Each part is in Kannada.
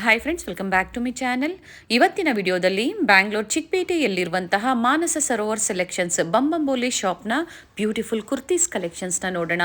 Hi friends, welcome back to my channel. ಇವತ್ತಿನ ವಿಡಿಯೋದಲ್ಲಿ ಬ್ಯಾಂಗ್ಳೂರ್ ಚಿಕ್ಕಪೇಟೆಯಲ್ಲಿರುವಂತಹ ಮಾನಸ ಸರೋವರ್ ಸೆಲೆಕ್ಷನ್ಸ್ ಬಂಬಂಬೋಲಿ ಶಾಪ್ನ ಬ್ಯೂಟಿಫುಲ್ ಕುರ್ತೀಸ್ ಕಲೆಕ್ಷನ್ಸ್ನ ನೋಡೋಣ.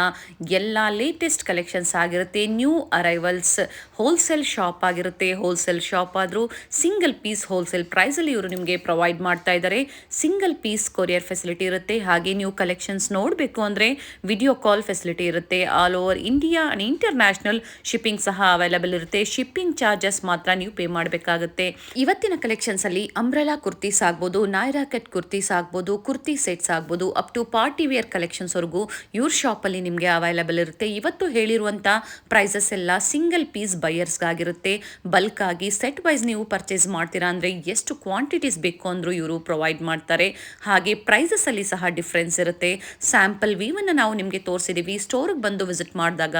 ಎಲ್ಲ ಲೇಟೆಸ್ಟ್ ಕಲೆಕ್ಷನ್ಸ್ ಆಗಿರುತ್ತೆ, ನ್ಯೂ ಅರೈವಲ್ಸ್, ಹೋಲ್ಸೇಲ್ ಶಾಪ್ ಆಗಿರುತ್ತೆ. ಹೋಲ್ಸೇಲ್ ಶಾಪ್ ಆದರೂ ಸಿಂಗಲ್ ಪೀಸ್ ಹೋಲ್ಸೇಲ್ ಪ್ರೈಸಲ್ಲಿ ಇವರು ನಿಮಗೆ ಪ್ರೊವೈಡ್ ಮಾಡ್ತಾ ಇದ್ದಾರೆ. ಸಿಂಗಲ್ ಪೀಸ್ ಕೊರಿಯರ್ ಫೆಸಿಲಿಟಿ ಇರುತ್ತೆ. ಹಾಗೆ ನೀವು ಕಲೆಕ್ಷನ್ಸ್ ನೋಡಬೇಕು ಅಂದರೆ ವಿಡಿಯೋ ಕಾಲ್ ಫೆಸಿಲಿಟಿ ಇರುತ್ತೆ. All over India and international shipping ಸಹ ಅವೈಲಬಲ್ ಇರುತ್ತೆ. ಶಿಪ್ಪಿಂಗ್ ಚಾರ್ಜಸ್ ಮಾತ್ರ ನೀವು ಪೇ ಮಾಡಬೇಕಾಗುತ್ತೆ. ಇವತ್ತಿನ ಕಲೆಕ್ಷನ್ಸ್ ಅಲ್ಲಿ ಅಂಬ್ರೆಲಾ ಕುರ್ತೀಸ್ ಆಗ್ಬೋದು, ನೈರಾ ಕಟ್ ಕುರ್ತೀಸ್ ಆಗ್ಬೋದು, ಕುರ್ತಿ ಸೆಟ್ಸ್ ಆಗ್ಬೋದು, up to party wear collections ವರೆಗೂ ಇವ್ರ ಶಾಪ್ ಅಲ್ಲಿ ನಿಮಗೆ ಅವೈಲಬಲ್ ಇರುತ್ತೆ. ಇವತ್ತು ಹೇಳಿರುವಂತ ಪ್ರೈಸಸ್ ಎಲ್ಲ ಸಿಂಗಲ್ ಪೀಸ್ ಬೈಯರ್ಸ್ ಆಗಿರುತ್ತೆ. ಬಲ್ಕ್ ಆಗಿ ಸೆಟ್ ವೈಸ್ ನೀವು ಪರ್ಚೇಸ್ ಮಾಡ್ತೀರಾ ಅಂದ್ರೆ ಎಷ್ಟು ಕ್ವಾಂಟಿಟೀಸ್ ಬೇಕು ಅಂದ್ರೂ ಇವರು ಪ್ರೊವೈಡ್ ಮಾಡ್ತಾರೆ. ಹಾಗೆ ಪ್ರೈಸಸ್ ಅಲ್ಲಿ ಸಹ ಡಿಫ್ರೆನ್ಸ್ ಇರುತ್ತೆ. ಸ್ಯಾಂಪಲ್ ವೀವನ್ನ ನಾವು ನಿಮಗೆ ತೋರಿಸಿದೀವಿ. ಸ್ಟೋರ್ಗೆ ಬಂದು ವಿಸಿಟ್ ಮಾಡಿದಾಗ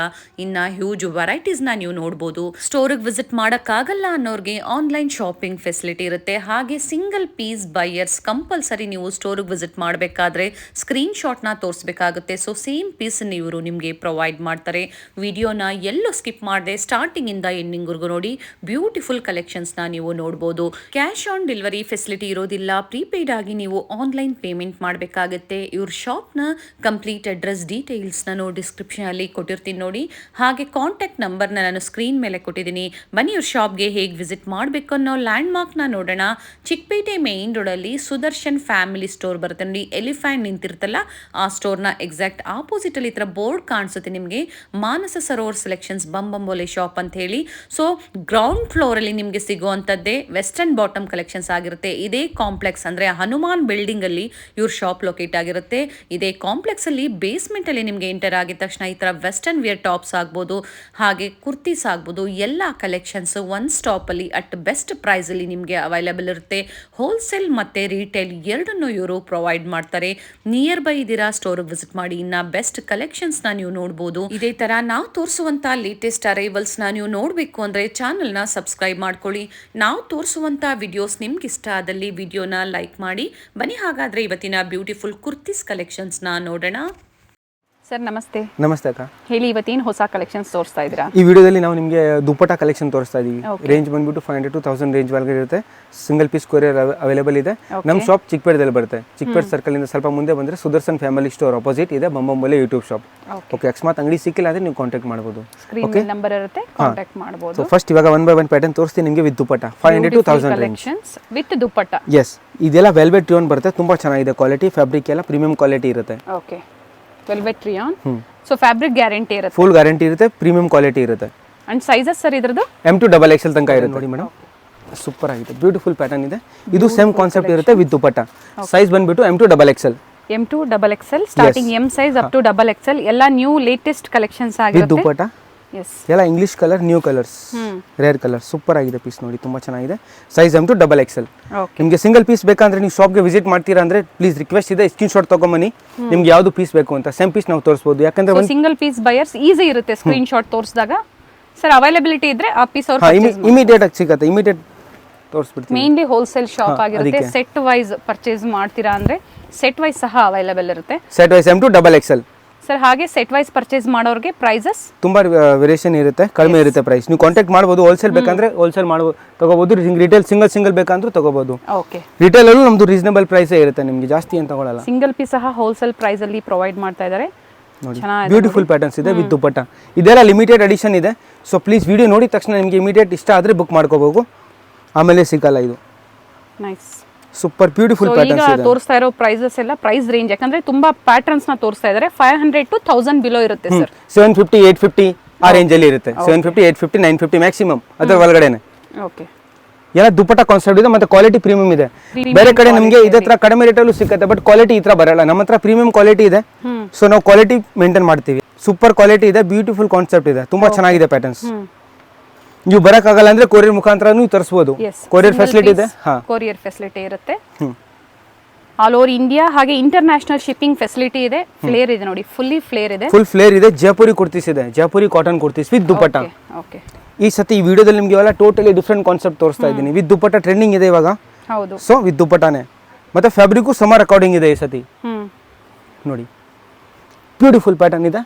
ಇನ್ನ ಹ್ಯೂಜ್ ವೆರೈಟೀಸ್ ನ ನೀವು ನೋಡಬಹುದು. ಸ್ಟೋರ್ಗೆ ವಿಸಿಟ್ ಮಾಡಕ್ಕಾಗಲ್ಲ ಅನ್ನೋರ್ಗೆ ಆನ್ಲೈನ್ ಶಾಪಿಂಗ್ ಫೆಸಿಲಿಟಿ ಇರುತ್ತೆ. ಹಾಗೆ ಸಿಂಗಲ್ ಪೀಸ್ ಬೈಯರ್ಸ್ ಕಂಪಲ್ಸರಿ ನೀವು ಸ್ಟೋರ್ಗೆ ವಿಸಿಟ್ ಮಾಡಬೇಕಾದ್ರೆ ಸ್ಕ್ರೀನ್ ಶಾಟ್ನ ತೋರಿಸಬೇಕಾಗುತ್ತೆ. ಸೊ ಸೇಮ್ ಪೀಸ್ ಇವರು ನಿಮಗೆ ಪ್ರೊವೈಡ್ ಮಾಡ್ತಾರೆ. ವಿಡಿಯೋನ ಎಲ್ಲೂ ಸ್ಕಿಪ್ ಮಾಡದೆ ಸ್ಟಾರ್ಟಿಂಗ್ ಇಂದ ಎಂಡಿಂಗ್ ವರೆಗೂ ನೋಡಿ. ಬ್ಯೂಟಿಫುಲ್ ಕಲೆಕ್ಷನ್ಸ್ನ ನೀವು ನೋಡಬಹುದು. ಕ್ಯಾಶ್ ಆನ್ ಡೆಲಿವರಿ ಫೆಸಿಲಿಟಿ ಇರೋದಿಲ್ಲ. ಪ್ರೀಪೇಯ್ಡ್ ಆಗಿ ನೀವು ಆನ್ಲೈನ್ ಪೇಮೆಂಟ್ ಮಾಡಬೇಕಾಗುತ್ತೆ. ಇವ್ರ ಶಾಪ್ನ ಕಂಪ್ಲೀಟ್ ಅಡ್ರೆಸ್ ಡೀಟೇಲ್ಸ್ ನಾನು ಡಿಸ್ಕ್ರಿಪ್ಷನ್ ಅಲ್ಲಿ ಕೊಟ್ಟಿರ್ತೀನಿ ನೋಡಿ. ಹಾಗೆ ಕಾಂಟ್ಯಾಕ್ಟ್ ನಂಬರ್ನ ನಾನು ಸ್ಕ್ರೀನ್ ಮೇಲೆ ಕೊಟ್ಟಿದ್ದೀನಿ. ಬನ್ನಿ ಇವ್ರ ಶಾಪ್ಗೆ ಹೇಗೆ ವಿಸಿಟ್ ಮಾಡಬೇಕು ಅನ್ನೋ ಲ್ಯಾಂಡ್ ಮಾರ್ಕ್ನ ನೋಡೋಣ. ಚಿಕ್ಕಪೇಟೆ ಮೇನ್ ರೋಡಲ್ಲಿ ಸುದರ್ಶನ್ ಫ್ಯಾಮಿಲಿ ಸ್ಟೋರ್ ಬರುತ್ತೆ ನೋಡಿ. ಎಲಿಫೆಂಟ್ ನಿಂತಿರ್ತಲ್ಲ ಆ ಸ್ಟೋರ್ನ ಎಕ್ಸಾಕ್ಟ್ ಆಪೋಸಿಟ್ ಅಲ್ಲಿ ಇತರ ಬೋರ್ಡ್ ಕಾಣಿಸುತ್ತೆ ನಿಮಗೆ, ಮಾನಸ ಸರೋವರ್ ಸೆಲೆಕ್ಷನ್ಸ್ ಬಂಬಂಬೋಲೆ ಶಾಪ್ ಅಂತ ಹೇಳಿ. ಸೊ ಗ್ರೌಂಡ್ ಫ್ಲೋರ್ ಅಲ್ಲಿ ನಿಮಗೆ ಸಿಗುವಂತದ್ದೇ ವೆಸ್ಟರ್ನ್ ಬಾಟಮ್ ಕಲೆಕ್ಷನ್ಸ್ ಆಗಿರುತ್ತೆ. ಇದೇ ಕಾಂಪ್ಲೆಕ್ಸ್ ಅಂದ್ರೆ ಹನುಮಾನ್ ಬಿಲ್ಡಿಂಗ್ ಅಲ್ಲಿ ಇವ್ರ ಶಾಪ್ ಲೊಕೇಟ್ ಆಗಿರುತ್ತೆ. ಇದೇ ಕಾಂಪ್ಲೆಕ್ಸ್ ಅಲ್ಲಿ ಬೇಸ್ಮೆಂಟ್ ಅಲ್ಲಿ ನಿಮಗೆ ಎಂಟರ್ ಆಗಿದ ತಕ್ಷಣ ಈ ತರ ವೆಸ್ಟರ್ನ್ ವೇರ್ ಟಾಪ್ಸ್ ಆಗ್ಬೋದು, ಹಾಗೆ ಕುರ್ತೀಸ್ ಆಗ್ಬೋದು, ಎಲ್ಲ ಕಲೆಕ್ಷನ್ಸ್ ಒನ್ ಸ್ಟಾಪ್ ಅಲ್ಲಿ ಅಟ್ ಬೆಸ್ಟ್ ಪ್ರೈಸ್ ಅಲ್ಲಿ ನಿಮಗೆ ಅವೈಲಬಲ್ ಇರುತ್ತೆ. ಹೋಲ್ಸೇಲ್ ಮತ್ತೆ ರಿಟೇಲ್ ಎರಡನ್ನು ಇವರು ಪ್ರೊವೈಡ್ ಮಾಡ್ತಾರೆ. ನಿಯರ್ ಬೈ ಇದ್ದೀರಾ, ಸ್ಟೋರ್ ವಿಸಿಟ್ ಮಾಡಿ. ಇನ್ನ ಬೆಸ್ಟ್ ಕಲೆಕ್ಷನ್ಸ್ ನ ನೀವು ನೋಡಬಹುದು. ಇದೇ ತರ ನಾವು ತೋರಿಸುವಂತ ಲೇಟೆಸ್ಟ್ ಅರೈವಲ್ಸ್ ನ ನೀವು ನೋಡಬೇಕು ಅಂದ್ರೆ ಚಾನೆಲ್ ನ ಸಬ್ಸ್ಕ್ರೈಬ್ ಮಾಡ್ಕೊಳ್ಳಿ. ನಾವು ತೋರಿಸುವಂತ ವಿಡಿಯೋಸ್ ನಿಮ್ಗೆ ಇಷ್ಟ ಆದಲ್ಲಿ ವಿಡಿಯೋನ ಲೈಕ್ ಮಾಡಿ. ಬನ್ನಿ ಹಾಗಾದ್ರೆ ಇವತ್ತಿನ ಬ್ಯೂಟಿಫುಲ್ ಕುರ್ತೀಸ್ ಕಲೆಕ್ಷನ್ಸ್ ನ ನೋಡೋಣ. ಸರ್ ನಮಸ್ತೆ. ನಮಸ್ತೆ ಅಕ್ಕ, ಹೇಳಿ ಇವತ್ತೇನು ಹೊಸ ಕಲೆಕ್ಷನ್ಸ್ ತೋರಿಸ್ತಾ ಇದ್ದೀರಾ? ಈ ವಿಡಿಯೋದಲ್ಲಿ ನಾವು ನಿಮಗೆ ದುಪ್ಪಟ್ಟ ಕಲೆಕ್ಷನ್ ತೋರಿಸ್ತಾ ಇದೀವಿ. ರೇಂಜ್ ಬಂದ್ಬಿಟ್ಟು 500 to 1000 ರೇಂಜ್ ಒಳಗಡೆ ಇರುತ್ತೆ. ಸಿಂಗಲ್ ಪೀಸ್ ಕೊರಿಯರ್ ಅವೈಲೇಬಲ್ ಇದೆ. ನಮ್ಮ ಶಾಪ್ ಚಿಕ್ಕಪೇಟೆದಲ್ಲಿ ಬರುತ್ತೆ. ಚಿಕ್ಕಪೇಟೆ ಸರ್ಕಲ್ ಇಂದ ಸ್ವಲ್ಪ ಮುಂದೆ ಬಂದ್ರೆ ಸುದರ್ಶನ್ ಫ್ಯಾಮಿಲಿ ಸ್ಟೋರ್ ಅಪೋಸಿಟ್ ಇದೆ ಬಂಬಂಬೋಲೆ ಯೂಟ್ಯೂಬ್ ಶಾಪ್. ಓಕೆ, ಅಕಸ್ಮಾತ್ ಅಂಗಡಿ ಸಿಕ್ಕಿಲ್ಲ ಅಂದ್ರೆ ನೀವು ಕಾಂಟ್ಯಾಕ್ಟ್ ಮಾಡಬಹುದು. ಸ್ಕ್ರೀನ್ ನಂಬರ್ ಇರುತ್ತೆ, ಕಾಂಟ್ಯಾಕ್ಟ್ ಮಾಡಬಹುದು. ಸೊ ಫಸ್ಟ್ ಇವಾಗ 1 by 1 ಪ್ಯಾಟರ್ನ್ ತೋರಿಸ್ತೀನಿ ನಿಮಗೆ with dupatta. 500 to 1000 range with dupatta. Yes, ಇದೆಲ್ಲ ವೆಲ್ವೆಟ್ ಟ್ಯೂನ್ ಬರುತ್ತೆ. ತುಂಬಾ ಚೆನ್ನಾಗಿದೆ ಕ್ವಾಲಿಟಿ. ಫ್ಯಾಬ್ರಿಕ್ ಎಲ್ಲ ಪ್ರೀಮಿಯಂ ಕ್ವಾಲಿಟಿ ಇರುತ್ತೆ. Okay, velvet rayon. So fabric guarantee ಇರುತ್ತೆ, ಫುಲ್ ಗ್ಯಾರಂಟಿ ಇರುತ್ತೆ, ಪ್ರೀಮಿಯಂ ಕ್ವಾಲಿಟಿ ಇರುತ್ತೆ. ಅಂಡ್ ಸೈಜಸ್ ಸರ್ ಇದ್ರದ್ದು M to XXL ತನಕ ಇರುತ್ತೆ ನೋಡಿ ಮೇಡಮ್. ಸೂಪರ್ ಆಗಿದೆ, ಬ್ಯೂಟಿಫುಲ್ ಪ್ಯಾಟರ್ನ್ ಇದೆ. ಇದು ಸೇಮ್ ಕಾನ್ಸೆಪ್ಟ್ ಇರುತ್ತೆ ವಿತ್ ದುಪ್ಪಟ್ಟ. ಸೈಜ್ ಬಂದ್ಬಿಟ್ಟು M to XXL. M to XXL starting M size up to XXL ಎಲ್ಲ ನ್ಯೂ ಲೇಟೆಸ್ಟ್ ಕಲೆಕ್ಷನ್ಸ್ ವಿತ್ ಆಗಿರುತ್ತೆ. ದುಪ್ಪಟ್ಟ. ಎಸ್, ಎಲ್ಲ English colour, new colours, rare colour. Super ಆಗಿದೆ ಪೀಸ್ ನೋಡಿ, ತುಂಬಾ ಚೆನ್ನಾಗಿದೆ. Size M to XXL. Okay, ನಿಮಗೆ ಸಿಂಗಲ್ ಪೀಸ್ ಬೇಕಂದ್ರೆ ನೀವು ಶಾಪ್ಗೆ ವಿಸಿಟ್ ಮಾಡ್ತೀರಾ ಅಂದ್ರೆ ಪ್ಲೀಸ್ ರಿಕ್ವೆಸ್ಟ್ ಇದೆ, ಸ್ಕ್ರೀನ್ ಶಾಟ್ ತಗೊಂಬನ್ನಿ. ನಿಮ್ಗೆ ಯಾವ್ದು ಪೀಸ್ ಬೇಕು ಅಂತ ಸೇಮ್ ಪೀಸ್ ನಾವು ತೋರಿಸಬಹುದು. ಯಾಕಂದ್ರೆ ಒಂದು ಸಿಂಗಲ್ ಪೀಸ್ ಬಯರ್ಸ್ ಈಸಿ ಇರುತ್ತೆ. ಸ್ಕ್ರೀನ್ ಶಾಟ್ ತೋರಿಸಿದಾಗ ಸರ್ ಅವೈಲಬಿಲಿಟಿ ಇದ್ರೆ ಆ ಪೀಸ್ ಅವ್ರು ಇಮಿಡಿಯೇಟ್ ಆಗಿ ಸಿಗುತ್ತೆ. ಇಮಿಡಿಯೇಟ್ ತೋರಿಸ್ಬಿಡ್ತೀವಿ. ಮೇನ್ಲಿ ಹೋಲ್ಸೇಲ್ ಶಾಪ್ ಆಗಿರುತ್ತೆ. ಸೆಟ್ ವೈಸ್ ಪರ್ಚೇಸ್ ಮಾಡ್ತೀರಾ ಅಂದ್ರೆ ಸೆಟ್ ವೈಸ್ ಸಹ ಅವೈಲಬಲ್ ಇರುತ್ತೆ. Set wise M to XXL. Sir ಹಾಗೆ ಸೆಟ್ ವೈಸ್ ಪರ್ಚೇಸ್ ಮಾಡೋರಿಗೆ ಪ್ರೈಸಸ್ ತುಂಬಾ ವೇರಿಯೇಷನ್ ಇರುತ್ತೆ, ಕಡಿಮೆ ಇರುತ್ತೆ ಪ್ರೈಸ್. ನೀವು ಕಾಂಟ್ಯಾಕ್ಟ್ ಮಾಡಬಹುದು. ಹೋಲ್ಸೇಲ್ ಬೇಕಂದ್ರೆ ಹೋಲ್ಸೇಲ್ ಮಾಡಬಹುದು, ತಗೋಬಹುದು. ರಿಟೇಲ್ ಸಿಂಗಲ್ ಬೇಕಂದ್ರೂ ತಗೋಬಹುದು. ಓಕೆ, ರಿಟೇಲ್ ಅಲ್ಲೂ ನಮ್ದು ರೀಸನಬಲ್ ಪ್ರೈಸ್ ಇರುತ್ತೆ, ನಿಮಗೆ ಜಾಸ್ತಿ ಏನು ತಗೊಳ್ಳಲ್ಲ. ಸಿಂಗಲ್ ಪೀಸ್ ಸಹ ಹೋಲ್ಸೇಲ್ ಪ್ರೈಸ್ ಅಲ್ಲಿ ಪ್ರೊವೈಡ್ ಮಾಡ್ತಾ ಇದ್ದಾರೆ. ನೋಡಿ, ಬ್ಯೂಟಿಫುಲ್ ಪ್ಯಾಟರ್ನ್ಸ್ ಇದೆ ವಿತ್ ದುಪ್ಪಟ್ಟ. ಇದೆಲ್ಲ ಲಿಮಿಟೆಡ್ ಎಡಿಷನ್ ಇದೆ. ಸೊ ಪ್ಲೀಸ್ ವಿಡಿಯೋ ನೋಡಿದ ತಕ್ಷಣ ನಿಮಗೆ ಇಮಿಡಿಯೇಟ್ ಇಷ್ಟ ಆದ್ರೆ ಬುಕ್ ಮಾಡ್ಕೋಬಹುದು, ಆಮೇಲೆ ಸಿಗಲ್ಲ. ಇದು ನೈಸ್, ಸೂಪರ್ ಬ್ಯೂಟಿಫುಲ್ ಪ್ಯಾಟರ್ನ್ಸ್ ಇದೆ. ತೋರಿಸ್ತಾ ಇರೋ ಪ್ರೈಸಸ್ ಎಲ್ಲ ಪ್ರೈಸ್ ರೇಂಜ್ ಯಾಕಂದ್ರೆ ತುಂಬಾ ಪ್ಯಾಟರ್ನ್ಸ್ ನ ತೋರಿಸ್ತಾ ಇದ್ದಾರೆ. 500 to 1000 ಬಿಲೋ ಇರುತ್ತೆ ಸರ್. 750 850 ಆ ರೇಂಜ್ ಅಲ್ಲಿ ಇರುತ್ತೆ. 750 850 950 ಮ್ಯಾಕ್ಸಿಮಮ್ ಅದರ ಒಳಗಡೆನೆ. ಓಕೆ, ಎಲ್ಲ ದುಪ್ಪಟ್ಟ ಕಾನ್ಸೆಪ್ಟ್ ಇದೆ ಮತ್ತೆ ಕ್ವಾಲಿಟಿ ಪ್ರೀಮಿಯಂ ಇದೆ. ಬೇರೆ ಕಡೆ ನಮಗೆ ಇದೇ ತರ ಕಡಿಮೆ ರೇಟ್ ಅಲ್ಲೂ ಸಿಗುತ್ತೆ, ಬಟ್ ಕ್ವಾಲಿಟಿ ಈ ತರ ಬರಲ್ಲ. ನಮ್ಮ ಹತ್ರ ಪ್ರೀಮಿಯಂ ಕ್ವಾಲಿಟಿ ಇದೆ. ಸೊ ನಾವು ಕ್ವಾಲಿಟಿ ಮೇಂಟೈನ್ ಮಾಡ್ತೀವಿ. ಸೂಪರ್ ಕ್ವಾಲಿಟಿ ಇದೆ, ಬ್ಯೂಟಿಫುಲ್ ಕಾನ್ಸೆಪ್ಟ್ ಇದೆ, ತುಂಬಾ ಚೆನ್ನಾಗಿದೆ ಪ್ಯಾಟರ್ನ್ಸ್. ನೀವು ಬರಕ್ಕಾಗಲ್ಲ ಅಂದ್ರೆ ಕೊರಿಯರ್ ಮುಖಾಂತರ ನೀವು ತರಿಸಬಹುದು. ಕೊರಿಯರ್ ಫೆಸಿಲಿಟಿ ಇದೆ. ಕೊರಿಯರ್ ಫೆಸಿಲಿಟಿ ಇರುತ್ತೆ ಆಲ್ ಓವರ್ ಇಂಡಿಯಾ. ಹಾಗೆ ಇಂಟರ್ನ್ಯಾಷನಲ್ ಶಿಪ್ಪಿಂಗ್ ಫೆಸಿಲಿಟಿ ಇದೆ. ಫ್ಲೇರ್ ಇದೆ ನೋಡಿ, ಫುಲ್ಲಿ ಫ್ಲೇರ್ ಇದೆ. ಫುಲ್ ಫ್ಲೇರ್ ಇದೆ. ಜೈಪುರಿ ಕುರ್ತೀಸ್ ಇದೆ, Jaipuri cotton kurtis with dupatta. Okay, ಈ ಸತಿ ಈ ವಿಡಿಯೋದಲ್ಲಿ ನಿಮಗೆ ಎಲ್ಲ ಟೋಟಲಿ ಡಿಫ್ರೆಂಟ್ ಕಾನ್ಸೆಪ್ಟ್ ತೋರಿಸ್ತಾ ಇದ್ದೀನಿ. ವಿತ್ ದುಪ್ಪಟ್ಟ ಟ್ರೆಂಡಿಂಗ್ ಇದೆ ಇವಾಗ. ಹೌದು, ಸೊ ವಿತ್ ದುಪ್ಪಟ್ಟನೆ ಮತ್ತೆ ಫ್ಯಾಬ್ರಿಕ್ ಸಮರ್ ಅಕಾರ್ಡಿಂಗ್ ಇದೆ ಈ ಸತಿ. ನೋಡಿ, ಬ್ಯೂಟಿಫುಲ್ ಪ್ಯಾಟರ್ನ್ ಇದೆ.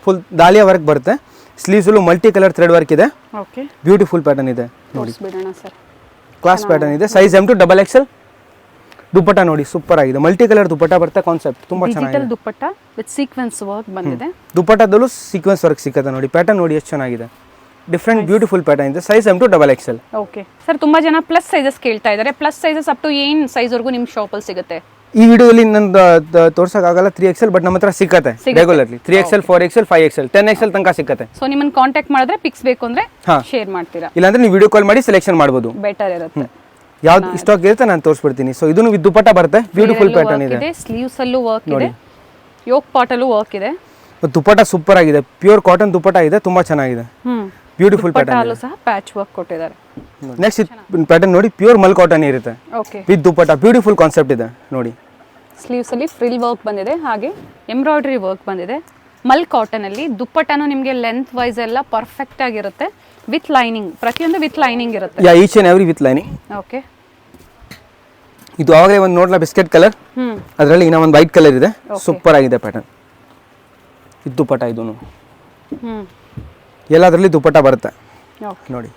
ಫುಲ್ ದಾಳಿಯ ವರ್ಕ್ ಬರುತ್ತೆ. ಸ್ಲೀವ್ಸಲ್ಲೂ ಮಲ್ಟಿ ಕಲರ್ ಥ್ರೆಡ್ ವರ್ಕ್ ಇದೆ, ಓಕೆ ಬ್ಯೂಟಿಫುಲ್ ಪ್ಯಾಟರ್ನ್ ಇದೆ ನೋಡಿ, ಬಿಡೋಣ ಸರ್. ಕ್ಲಾಸ್ ಪ್ಯಾಟರ್ನ್ ಇದೆ. Size M to XXL. ದುಪ್ಪಟ್ಟ ನೋಡಿ ಸೂಪರ್ ಆಗಿದೆ, ಮಲ್ಟಿ ಕಲರ್ ದುಪ್ಪಟ್ಟ ಬರುತ್ತೆ, ಕಾನ್ಸೆಪ್ಟ್ ತುಂಬಾ ಚೆನ್ನಾಗಿದೆ. Digital dupatta with sequence work ಬಂದಿದೆ. ದುಪ್ಪಟ್ಟದಲ್ಲೂ ಸೀಕ್ವೆನ್ಸ್ ವರ್ಕ್ ಸಿಗುತ್ತೆ ನೋಡಿ, ಪ್ಯಾಟರ್ನ್ ನೋಡಿ ಎಷ್ಟು ಚೆನ್ನಾಗಿದೆ, ಡಿಫ್ರೆಂಟ್ ಬ್ಯೂಟಿಫುಲ್ ಪ್ಯಾಟರ್ನ್ ಇದೆ. Size M to XXL. Okay sir, ತುಂಬಾ ಜನ ಪ್ಲಸ್ ಸೈಜಸ್ ಕೇಳ್ತಾ ಇದ್ದಾರೆ. ಪ್ಲಸ್ ಸೈಜಸ್ ಅಪ್ ಟು ಏನ್ ಸೈಜ್ ವರ್ಗೂ ನಿಮ್ಮ ಶಾಪಲ್ಲಿ ಸಿಗುತ್ತೆ? ಈ ವಿಡಿಯೋದಲ್ಲಿ ನಂದು ತೋರ್ಸೋಕ್ಕಾಗಲ್ಲ 3XL, ಬಟ್ ನಮ್ಮ ಹತ್ರ ಸಿಕ್ಕತ್ತೆ regularly 3XL, 4XL, 5XL, 10XL ತನಕ ಸಿಕ್ಕತ್ತೆ. ಸೊ ನಿಮ್ಮನ್ನ ಕಾಂಟ್ಯಾಕ್ಟ್ ಮಾಡಿದ್ರೆ ಪಿಕ್ಸ್ ಬೇಕು ಅಂದ್ರೆ ಶೇರ್ ಮಾಡ್ತೀರಾ, ಇಲ್ಲಾಂದ್ರೆ ನೀವು ವಿಡಿಯೋ ಕಾಲ್ ಮಾಡಿ ಸೆಲೆಕ್ಷನ್ ಮಾಡಬಹುದು. ಬೆಟರ್ ಇರುತ್ತೆ. ಯಾವ್ದು ಸ್ಟಾಕ್ ಇರುತ್ತೆ ನಾನು ತೋರಿಸ್ಬಿಡ್ತೀನಿ. ಸೊ ಇದನ್ನು ವಿತ್ ದುಪ್ಪಟ್ಟ ಬರುತ್ತೆ, ಬ್ಯೂಟಿಫುಲ್ ಪ್ಯಾಟರ್ನ್ ಇದೆ. ಸ್ಲೀವ್ಸ್ ಅಲ್ಲೂ ವರ್ಕ್ ಇದೆ, ಯೋಕ್ ಪಾಟ್ ಅಲ್ಲೂ ವರ್ಕ್ ಇದೆ. ದುಪ್ಪಟ್ಟ ಸೂಪರ್ ಆಗಿದೆ, ಪ್ಯೂರ್ ಕಾಟನ್ ದುಪ್ಪಟ್ಟ ಇದೆ, ತುಂಬಾ ಚೆನ್ನಾಗಿದೆ, ಬ್ಯೂಟಿಫುಲ್ ಪ್ಯಾಟರ್ನ್. ಅಲ್ಲೂ ಸಹ ಪ್ಯಾಚ್ ವರ್ಕ್ ಕೊಟ್ಟಿದ್ದಾರೆ. ನೆಕ್ಸ್ಟ್ ಪ್ಯಾಟರ್ನ್ ನೋಡಿ, ಪ್ಯೂರ್ ಮಲ್ ಕಾಟನ್ ಇರುತ್ತೆ okay with dupatta, beautiful concept ಇದೆ ನೋಡಿ. ಸ್ಲೀವ್ಸ್ ಅಲ್ಲಿ ಫ್ರಿಲ್ ವರ್ಕ್ ಬಂದಿದೆ, ಹಾಗೆ ಎಂಬ್ರಾಯ್ಡರಿ ವರ್ಕ್ ಬಂದಿದೆ. ಮಲ್ ಕಾಟನ್ ಅಲ್ಲಿ ದುಪ್ಪಟ್ಟನು ನಿಮಗೆ ಲೆಂತ್ ವೈಸ್ ಎಲ್ಲ ಪರ್ಫೆಕ್ಟ್ ಆಗಿರುತ್ತೆ, ವಿತ್ ಲೈನಿಂಗ್, ಪ್ರತಿಯೊಂದು ವಿತ್ ಲೈನಿಂಗ್ ಇರುತ್ತೆ. Yeah each and every with lining. Okay, ಇದು ಆವಾಗಲೇ ಒಂದು ನೋಡ್ಲಾ ಬಿಸ್ಕೆಟ್ ಕಲರ್, ಅದರಲ್ಲಿ ಇನ್ನೂ ಒಂದು ವೈಟ್ ಕಲರ್ ಇದೆ, ಸೂಪರ್ ಆಗಿದೆ ಪ್ಯಾಟರ್ನ್. ಇದು ದುಪ್ಪಟ್ಟ, ಇದು ಎಲ್ಲದರಲ್ಲಿ ದುಪ್ಪಟ್ಟ ಬರುತ್ತೆ ನೋಡಿ.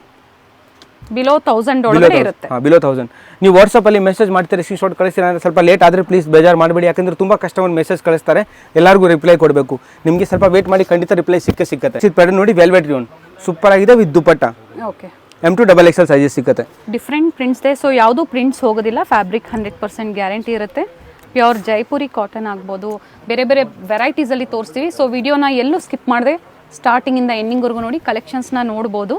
ಬಿಲೋ 1000 ಒಳಗಡೆ ಇರುತ್ತೆ. ಬಿಲೋ 1000. ನೀವು ವಾಟ್ಸಪ್ಪಲ್ಲಿ ಮೆಸೇಜ್ ಮಾಡ್ತೀರಾ, ಸ್ಕ್ರೀನ್ಶಾಟ್ ಕಳಿಸ್ತೀರಾ ಅಂದರೆ ಸ್ವಲ್ಪ ಲೇಟ್ ಆದರೆ ಪ್ಲೀಸ್ ಬೇಜಾರು ಮಾಡಬೇಡಿ, ಯಾಕಂದ್ರೆ ತುಂಬ ಕಸ್ಟಮರ್ ಮೆಸೇಜ್ ಕಳಿಸ್ತಾರೆ, ಎಲ್ಲರಿಗೂ ರಿಪ್ಲೈ ಕೊಡಬೇಕು. ನಿಮಗೆ ಸ್ವಲ್ಪ ವೇಟ್ ಮಾಡಿ, ಖಂಡಿತ ರಿಪ್ಲೈ ಸಿಕ್ಕತ್ತೆ. ಇದು ಪ್ಯಾಟರ್ನ್ ನೋಡಿ, ವೆಲ್ವೆಟ್ ರಿಯೋನ್ ಸೂಪರ್ ಆಗಿದೆ with dupatta. Okay, M to XXL sizes ಸಿಕ್ಕತ್ತೆ. ಡಿಫ್ರೆಂಟ್ ಪ್ರಿಂಟ್ಸ್ ಇದೆ, ಸೊ ಯಾವುದು ಪ್ರಿಂಟ್ಸ್ ಹೋಗೋದಿಲ್ಲ, ಫ್ಯಾಬ್ರಿಕ್ 100% ಗ್ಯಾರಂಟಿ ಇರುತ್ತೆ. ಪ್ಯೂರ್ ಜೈಪುರಿ ಕಾಟನ್ ಆಗ್ಬೋದು, ಬೇರೆ ಬೇರೆ ವೆರೈಟೀಸಲ್ಲಿ ತೋರಿಸ್ತೀವಿ. ಸೊ ವಿಡಿಯೋನ ಎಲ್ಲೂ ಸ್ಕಿಪ್ ಮಾಡಿದೆ, ಸ್ಟಾರ್ಟಿಂಗಿಂದ ಎಂಡಿಂಗ್ವರೆಗೂ ನೋಡಿ, ಕಲೆಕ್ಷನ್ಸ್ನ ನೋಡ್ಬೋದು.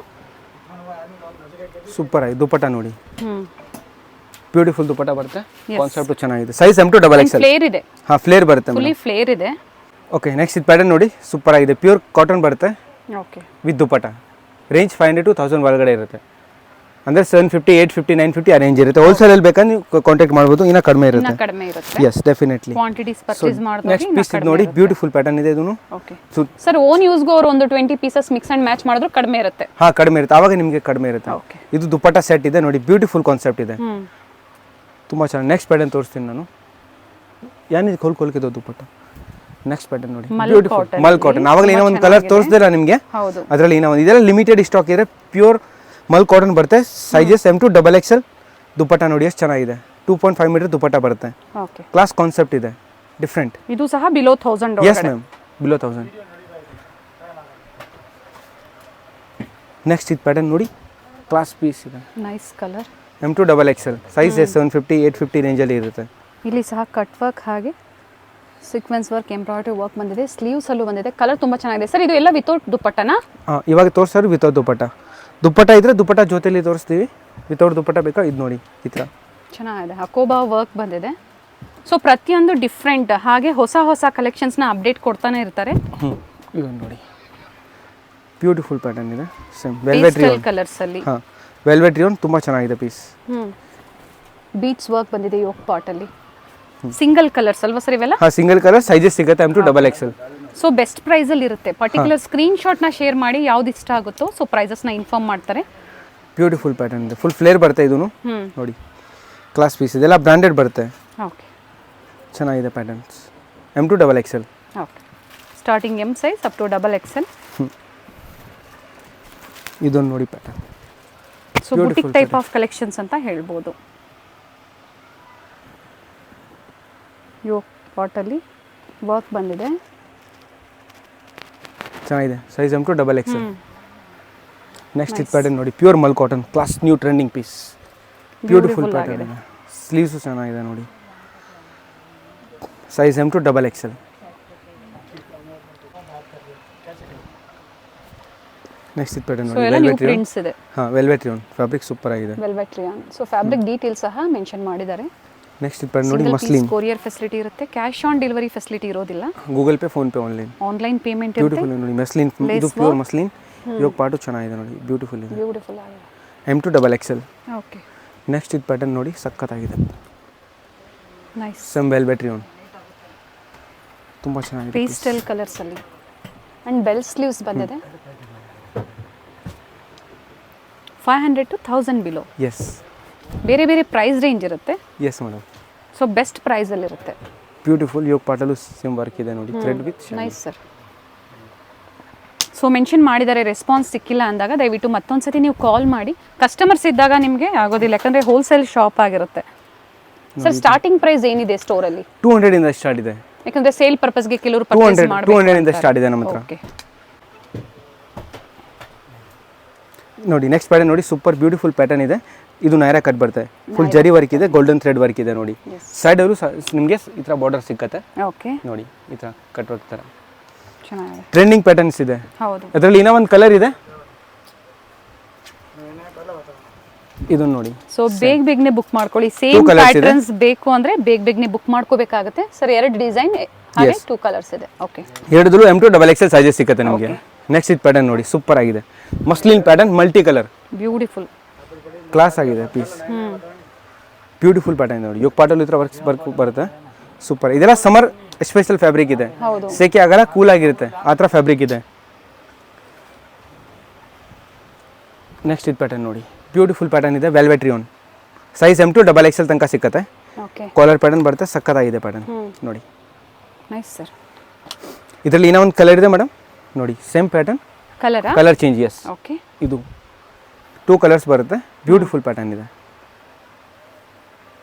ಸೂಪರ್ ಆಗಿದೆ ದುಪ್ಪಟ್ಟ ನೋಡಿ, ಬ್ಯೂಟಿಫುಲ್ ದುಪ್ಪಟ್ಟ ಬರುತ್ತೆ, ಕಾನ್ಸೆಪ್ಟ್ ಚೆನ್ನಾಗಿದೆ. Size M to XXL. Flare ಇದೆ, ಫ್ಲೇರ್ ಬರುತ್ತೆ, ಫುಲ್ಲಿ ಫ್ಲೇರ್ ಇದೆ. ಓಕೆ, ನೆಕ್ಸ್ಟ್ ಇದು ಪ್ಯಾಟರ್ನ್ ನೋಡಿ, ಸೂಪರ್ ಆಗಿದೆ, ಪ್ಯೂರ್ ಕಾಟನ್ ಬರುತ್ತೆ okay with dupatta. Range 500 to 1000 ಒಳಗಡೆ ಇರುತ್ತೆ, ಅಂದರೆ 750, 850, 950 ಆ ರೇಂಜ್ ಇರುತ್ತೆ. ಹೋಲ್ಸೇಲಲ್ಲಿ ಬೇಕಂದ್ರೆ ನೀವು ಕಾಂಟ್ಯಾಕ್ಟ್ ಮಾಡ್ಬೋದು, ಇನ್ನೂ ಕಡಿಮೆ ಇರುತ್ತೆ. ಕಡಿಮೆ ಇರುತ್ತೆ, ಎಸ್ ಡೆಫಿನೆಟ್ಲಿ. ಕ್ವಾಂಟಿಟೀಸ್ ಪರ್ಚೇಸ್ ಮಾಡಿದ್ರೆ ನೆಕ್ಸ್ಟ್ ಪೀಸ್ ಇದು ನೋಡಿ, ಬ್ಯೂಟಿಫುಲ್ ಪ್ಯಾಟರ್ನ್ ಇದೆ ಇದನ್ನು. ಓಕೆ ಸರ್, ಓನ್ ಯೂಸ್ಗೂ ಅವರು ಒಂದು 20 ಪೀಸಸ್ ಮಿಕ್ಸ್ ಅಂಡ್ ಮ್ಯಾಚ್ ಮಾಡಿದ್ರು ಕಡಿಮೆ ಇರುತ್ತೆ. ಕಡಿಮೆ ಇರುತ್ತೆ, ಆವಾಗ ನಿಮಗೆ ಕಡಿಮೆ ಇರುತ್ತೆ. ಇದು ದುಪ್ಪಟ್ಟ ಸೆಟ್ ಇದೆ ನೋಡಿ, ಬ್ಯೂಟಿಫುಲ್ ಕಾನ್ಸೆಪ್ಟ್ ಇದೆ, ತುಂಬ ಚೆನ್ನಾಗಿ. ನೆಕ್ಸ್ಟ್ ಪ್ಯಾಟರ್ನ್ ತೋರಿಸ್ತೀನಿ ನಾನು, ಏನಿದೆ ಕೋಲ್ಕಿದ್ದು ದುಪ್ಪಟ್ಟ. ನೆಕ್ಸ್ಟ್ ಪ್ಯಾಟರ್ನ್ ನೋಡಿ, ಬ್ಯೂಟಿಫುಲ್ ಮಲ್ ಕಾಟನ್. ಆವಾಗಲೇ ಏನೋ ಒಂದು ಕಲರ್ ತೋರಿಸ್ದಿಲ್ಲ ನಿಮಗೆ, ಅದರಲ್ಲಿ ಏನೋ ಒಂದು ಇದೆಲ್ಲ ಲಿಮಿಟೆಡ್ ಸ್ಟಾಕ್ ಇದೆ, ಪ್ಯೂರ್ ಮಲ್ ಕಾಟನ್ ಬರುತ್ತೆ. Sizes M to XXL. ದುಪ್ಪಟ್ಟ ನೋಡಿ ಎಷ್ಟು ಚೆನ್ನಾಗಿದೆ, 2.5 ಮೀಟರ್ ದುಪ್ಪಟ್ಟ ಬರುತ್ತೆ, ಕ್ಲಾಸ್ ಕಾನ್ಸೆಪ್ಟ್ ಇದೆ, ಡಿಫ್ರೆಂಟ್. ಇದು ಸಹ below 1000. Yes ma'am, below 1000. Next ಇದು ಪ್ಯಾಟರ್ನ್ ನೋಡಿ, ಕ್ಲಾಸ್ ಪೀಸ್ ಇದೆ, nice colour. M to XXL. Size 750, 850 ರೇಂಜಲ್ಲಿ ಇರುತ್ತೆ. ಇಲ್ಲಿ ಸಹ ಕಟ್ ವರ್ಕ್, ಹಾಗೆ ಸೀಕ್ವೆನ್ಸ್ ವರ್ಕ್, ಎಂಬ್ರಾಯ್ಡರಿ ವರ್ಕ್ ಬಂದಿದೆ. ಸ್ಲೀವ್ಸ್ ಅಲ್ಲೂ ಬಂದಿದೆ, ಕಲರ್ ತುಂಬ ಚೆನ್ನಾಗಿದೆ. ಸರ್ ಇದು ಎಲ್ಲ ವಿತೌಟ್ ದುಪ್ಪಟ್ಟನಾ? ಇವಾಗ ತೋರಿಸೋರು ವಿತೌಟ್ ದುಪ್ಪಟ್ಟ. ದುಪ್ಪಟ್ಟ ಇದ್ರೆ ದುಪ್ಪಟ್ಟ ಜೊತೆಲಿ ತೋರಿಸ್ತೀವಿ, ವಿತೌಟ್ ದುಪ್ಪಟ್ಟ ಬೇಕಾ ಇದು ನೋಡಿ, ಈ ಥರ ಚೆನ್ನಾಗಿದೆ. ಹಕೋಬಾ ವರ್ಕ್ ಬಂದಿದೆ. ಸೊ ಪ್ರತಿಯೊಂದು ಡಿಫ್ರೆಂಟ್, ಹಾಗೆ ಹೊಸ ಹೊಸ ಕಲೆಕ್ಷನ್ಸ್ನ ಅಪ್ಡೇಟ್ ಕೊಡ್ತಾನೆ ಇರ್ತಾರೆ. ಇದೊಂದು ನೋಡಿ, ಬ್ಯೂಟಿಫುಲ್ ಪ್ಯಾಟರ್ನ್ ಇದೆ, ಸೇಮ್ ವೆಲ್ವೆಟ್ ರಿಯೋನ್ ಕಲರ್ಸ್ ಅಲ್ಲಿ. ವೆಲ್ವೆಟ್ ರಿಯೋನ್ ತುಂಬ ಚೆನ್ನಾಗಿದೆ ಪೀಸ್. ಬೀಟ್ಸ್ ವರ್ಕ್ ಬಂದಿದೆ ಯೋಕ್ ಪಾರ್ಟ್ ಅಲ್ಲಿ. ಸಿಂಗಲ್ ಕಲರ್ಸ್ ಅಲ್ವಾ ಸರ್ ಇವೆಲ್ಲ? ಸಿಂಗಲ್ ಕಲರ್, ಸೈಜಸ್ ಸಿಗುತ್ತೆ M to XXL. So best price ಅಲ್ಲಿ ಇರುತ್ತೆ. ಪರ್ಟಿಕ್ಯುಲರ್ ಸ್ಕ್ರೀನ್ ಶಾಟ್ ನ ಶೇರ್ ಮಾಡಿ, ಯಾವ್ದು ಇಷ್ಟ ಆಗುತ್ತೋ ಸೊ ಪ್ರೈಸಸ್ ನ ಇನ್ಫಾರ್ಮ್ ಮಾಡ್ತಾರೆ. ಬ್ಯೂಟಿಫುಲ್ ಪ್ಯಾಟರ್ನ್ ಇದೆ, ಫುಲ್ ಫ್ಲೇರ್ ಬರುತ್ತೆ ಇದೂ ನೋಡಿ, ಕ್ಲಾಸ್ ಪೀಸ್ ಇದೆಲ್ಲ ಬ್ರಾಂಡೆಡ್ ಬರುತ್ತೆ. ಓಕೆ, ಚೆನ್ನಾಗಿದೆ patterns. M to XXL. Okay, starting M size up to XXL. ಇದೊಂದು ನೋಡಿ pattern, so boutique type of collections ಅಂತ ಹೇಳ್ಬೋದು. ಯೋಕ್ ಪಾಟ್ ಅಲ್ಲಿ ವರ್ಕ್ ಬಂದಿದೆ, ಚೆನ್ನಾಗಿದೆ. Size M to XXL. Next ಇದು ಪ್ಯಾಟರ್ನ್ ನೋಡಿ, pure mul cotton, class new trending piece, beautiful pattern ಇದೆ. ಸ್ಲೀವ್ಸು ಚೆನ್ನಾಗಿದೆ ನೋಡಿ, size M to XXL. Next ಇದು ಪ್ಯಾಟರ್ನ್ ನೋಡಿ, ವೆಲ್ವೆಟ್ ರಿಯೋನ್. ಇದೆ ವೆಲ್ವೆಟ್ ರಿಯೋನ್ ಫ್ಯಾಬ್ರಿಕ್ ಸೂಪರ್ ಆಗಿದೆ, velvet rayon. So fabric details ಸಹ ಮೆನ್ಷನ್ ಮಾಡಿದ್ದಾರೆ. ನೆಕ್ಸ್ಟ್ ಇದು ಪ್ಯಾಟರ್ನ್ ನೋಡಿ, ಮಸ್ಲಿನ್. ಕೊರಿಯರ್ ಫೆಸಿಲಿಟಿ ಇರುತ್ತೆ, ಕ್ಯಾಶ್ ಆನ್ ಡೆಲಿವರಿ ಫೆಸಿಲಿಟಿ ಇರೋದಿಲ್ಲ. Google pay, phone pay, online payment ಇರುತ್ತೆ. ಬ್ಯೂಟಿಫುಲ್ ನೋಡಿ, ಮಸ್ಲಿನ್, ಇದು ಪ್ಯೂರ್ ಮಸ್ಲಿನ್. ಯೋಕ್ ಪಾರ್ಟು ಚೆನ್ನಾಗಿದೆ ನೋಡಿ, ಬ್ಯೂಟಿಫುಲ್ ಇದೆ, ಬ್ಯೂಟಿಫುಲ್ ಆಗಿದೆ. M to XXL. Okay, next ಇದು ಪ್ಯಾಟರ್ನ್ ನೋಡಿ, ಸಖತ್ತಾಗಿದೆ, ನೈಸ್. ಸಮ್ ವೆಲ್ವೆಟ್ ರಿಯೋನ್, ತುಂಬ ಚೆನ್ನಾಗಿದೆ, ಪೇಸ್ಟಲ್ ಕಲರ್ಸ್ ಅಲ್ಲಿ. ಅಂಡ್ ಬೆಲ್ ಸ್ಲೀವ್ಸ್ ಬಂದಿದೆ. 500 to 1000 ಬಿಲೋ. ಎಸ್, ಬೇರೆ ಬೇರೆ ಪ್ರೈಸ್ ರೇಂಜ್ ಇರುತ್ತೆ. Yes madam. So best price ಅಲ್ಲಿ ಇರುತ್ತೆ. ಬ್ಯೂಟಿಫುಲ್ ಯೋಕ್ ಪಾಟಲ್ಲೂ ಸೇಮ್ ವರ್ಕ್ ಇದೆ ನೋಡಿ, thread with nice sir. So mention ಮಾಡಿದ್ದಾರೆ, ರೆಸ್ಪಾನ್ಸ್ ಸಿಕ್ಕಿಲ್ಲ ಅಂದಾಗ ದಯವಿಟ್ಟು ಮತ್ತೊಂದ್ಸತಿ ನೀವು ಕಾಲ್ ಮಾಡಿ. ಕಸ್ಟಮರ್ಸ್ ಇದ್ದಾಗ ನಿಮಗೆ ಆಗೋದಿಲ್ಲ, ಯಾಕಂದರೆ ಹೋಲ್ಸೇಲ್ ಶಾಪ್ ಆಗಿರುತ್ತೆ. ಸರ್ ಸ್ಟಾರ್ಟಿಂಗ್ ಪ್ರೈಸ್ ಏನಿದೆ ಸ್ಟೋರಲ್ಲಿ? 200 ಇಂದ ಸ್ಟಾರ್ಟ್ ಇದೆ, ಯಾಕಂದರೆ ಸೇಲ್ ಪರ್ಪಸ್ಗೆ ಕೆಲವರು ಪರ್ಚೇಸ್ 200 ಇಂದ ಸ್ಟಾರ್ಟ್ ಇದೆ ನಮ್ಮ ಹತ್ರ. ಓಕೆ ನೋಡಿ ನೆಕ್ಸ್ಟ್ ಪ್ಯಾಟರ್ನ್ ನೋಡಿ, ಸೂಪರ್ ಬ್ಯೂಟಿಫುಲ್ ಪ್ಯಾಟರ್ನ್ ಇದೆ. ಇದು ನೈರಾ ಕಟ್ ಬರುತ್ತೆ, ಫುಲ್ ಜರಿ ವರ್ಕ್ ಇದೆ, ಗೋಲ್ಡನ್ ಥ್ರೆಡ್ ವರ್ಕ್ ಇದೆ. ನೋಡಿ ಸೈಡಲ್ಲೂ ನಿಮಗೆ ಈ ಥರ ಬಾರ್ಡರ್ ಸಿಕ್ಕತ್ತೆ. ಓಕೆ ನೋಡಿ ಈ ಥರ ಕಟ್ ವರ್ಕ್ ಥರ ಚೆನ್ನಾಗಿದೆ, ಟ್ರೆಂಡಿಂಗ್ ಪ್ಯಾಟರ್ನ್ಸ್ ಇದೆ. ಹೌದು, ಅದರಲ್ಲಿ ಇನ್ನೂ ಒಂದು ಕಲರ್ ಇದೆ, ಇದನ್ನ ನೋಡಿ. ಸೊ ಬೇಗನೆ ಬುಕ್ ಮಾಡ್ಕೊಳ್ಳಿ. ಸೇಮ್ ಪ್ಯಾಟರ್ನ್ಸ್ ಬೇಕು ಅಂದ್ರೆ ಬೇಗನೆ ಬುಕ್ ಮಾಡ್ಕೋಬೇಕಾಗುತ್ತೆ. ಸರ್ 2 ಡಿಸೈನ್ ಹಾಗೆ 2 ಕಲರ್ಸ್ ಇದೆ. ಓಕೆ ಎರಡದಲ್ಲೂ M2 XXL ಸೈಜಸ್ ಸಿಗುತ್ತೆ ನಮಗೆ. ನೆಕ್ಸ್ಟ್ ಇದು ಪ್ಯಾಟರ್ನ್ ನೋಡಿ, ಸೂಪರ್ ಆಗಿದೆ, muslin pattern, multi colour, beautiful class ಆಗಿದೆ ಪೀಸ್. ಬ್ಯೂಟಿಫುಲ್ ಪ್ಯಾಟರ್ನ್ ನೋಡಿ, ಯೋಗ ಪಾಟಲ್ಲಿ ಈ ಥರ ವರ್ಕ್ ಬರುತ್ತೆ, ಸೂಪರ್. ಇದೆಲ್ಲ ಸಮರ್ ಸ್ಪೆಷಲ್ ಫ್ಯಾಬ್ರಿಕ್ ಇದೆ, ಸೆಕೆ ಆಗಲ್ಲ, ಕೂಲ್ ಆಗಿರುತ್ತೆ, ಆ ಥರ ಫ್ಯಾಬ್ರಿಕ್ ಇದೆ. ನೆಕ್ಸ್ಟ್ ಇದು ಪ್ಯಾಟರ್ನ್ ನೋಡಿ, ಬ್ಯೂಟಿಫುಲ್ ಪ್ಯಾಟರ್ನ್ ಇದೆ, velvet rayon, size M2 XXL ತನಕ ಸಿಕ್ಕತ್ತೆ. ಓಕೆ ಕಾಲರ್ ಪ್ಯಾಟರ್ನ್ ಬರುತ್ತೆ, ಸಕ್ಕತ್ತಾಗಿದೆ ಪ್ಯಾಟರ್ನ್ ನೋಡಿ. Nice sir. ಇದರಲ್ಲಿ ಇನ್ನೂ ಒಂದು ಕಲರ್ ಇದೆ ಮೇಡಮ್, ನೋಡಿ same pattern, colour change. Yes, okay ಇದು 2 ಕಲರ್ಸ್ ಬರುತ್ತೆ, ಬ್ಯೂಟಿಫುಲ್ ಪ್ಯಾಟರ್ನ್ ಇದೆ,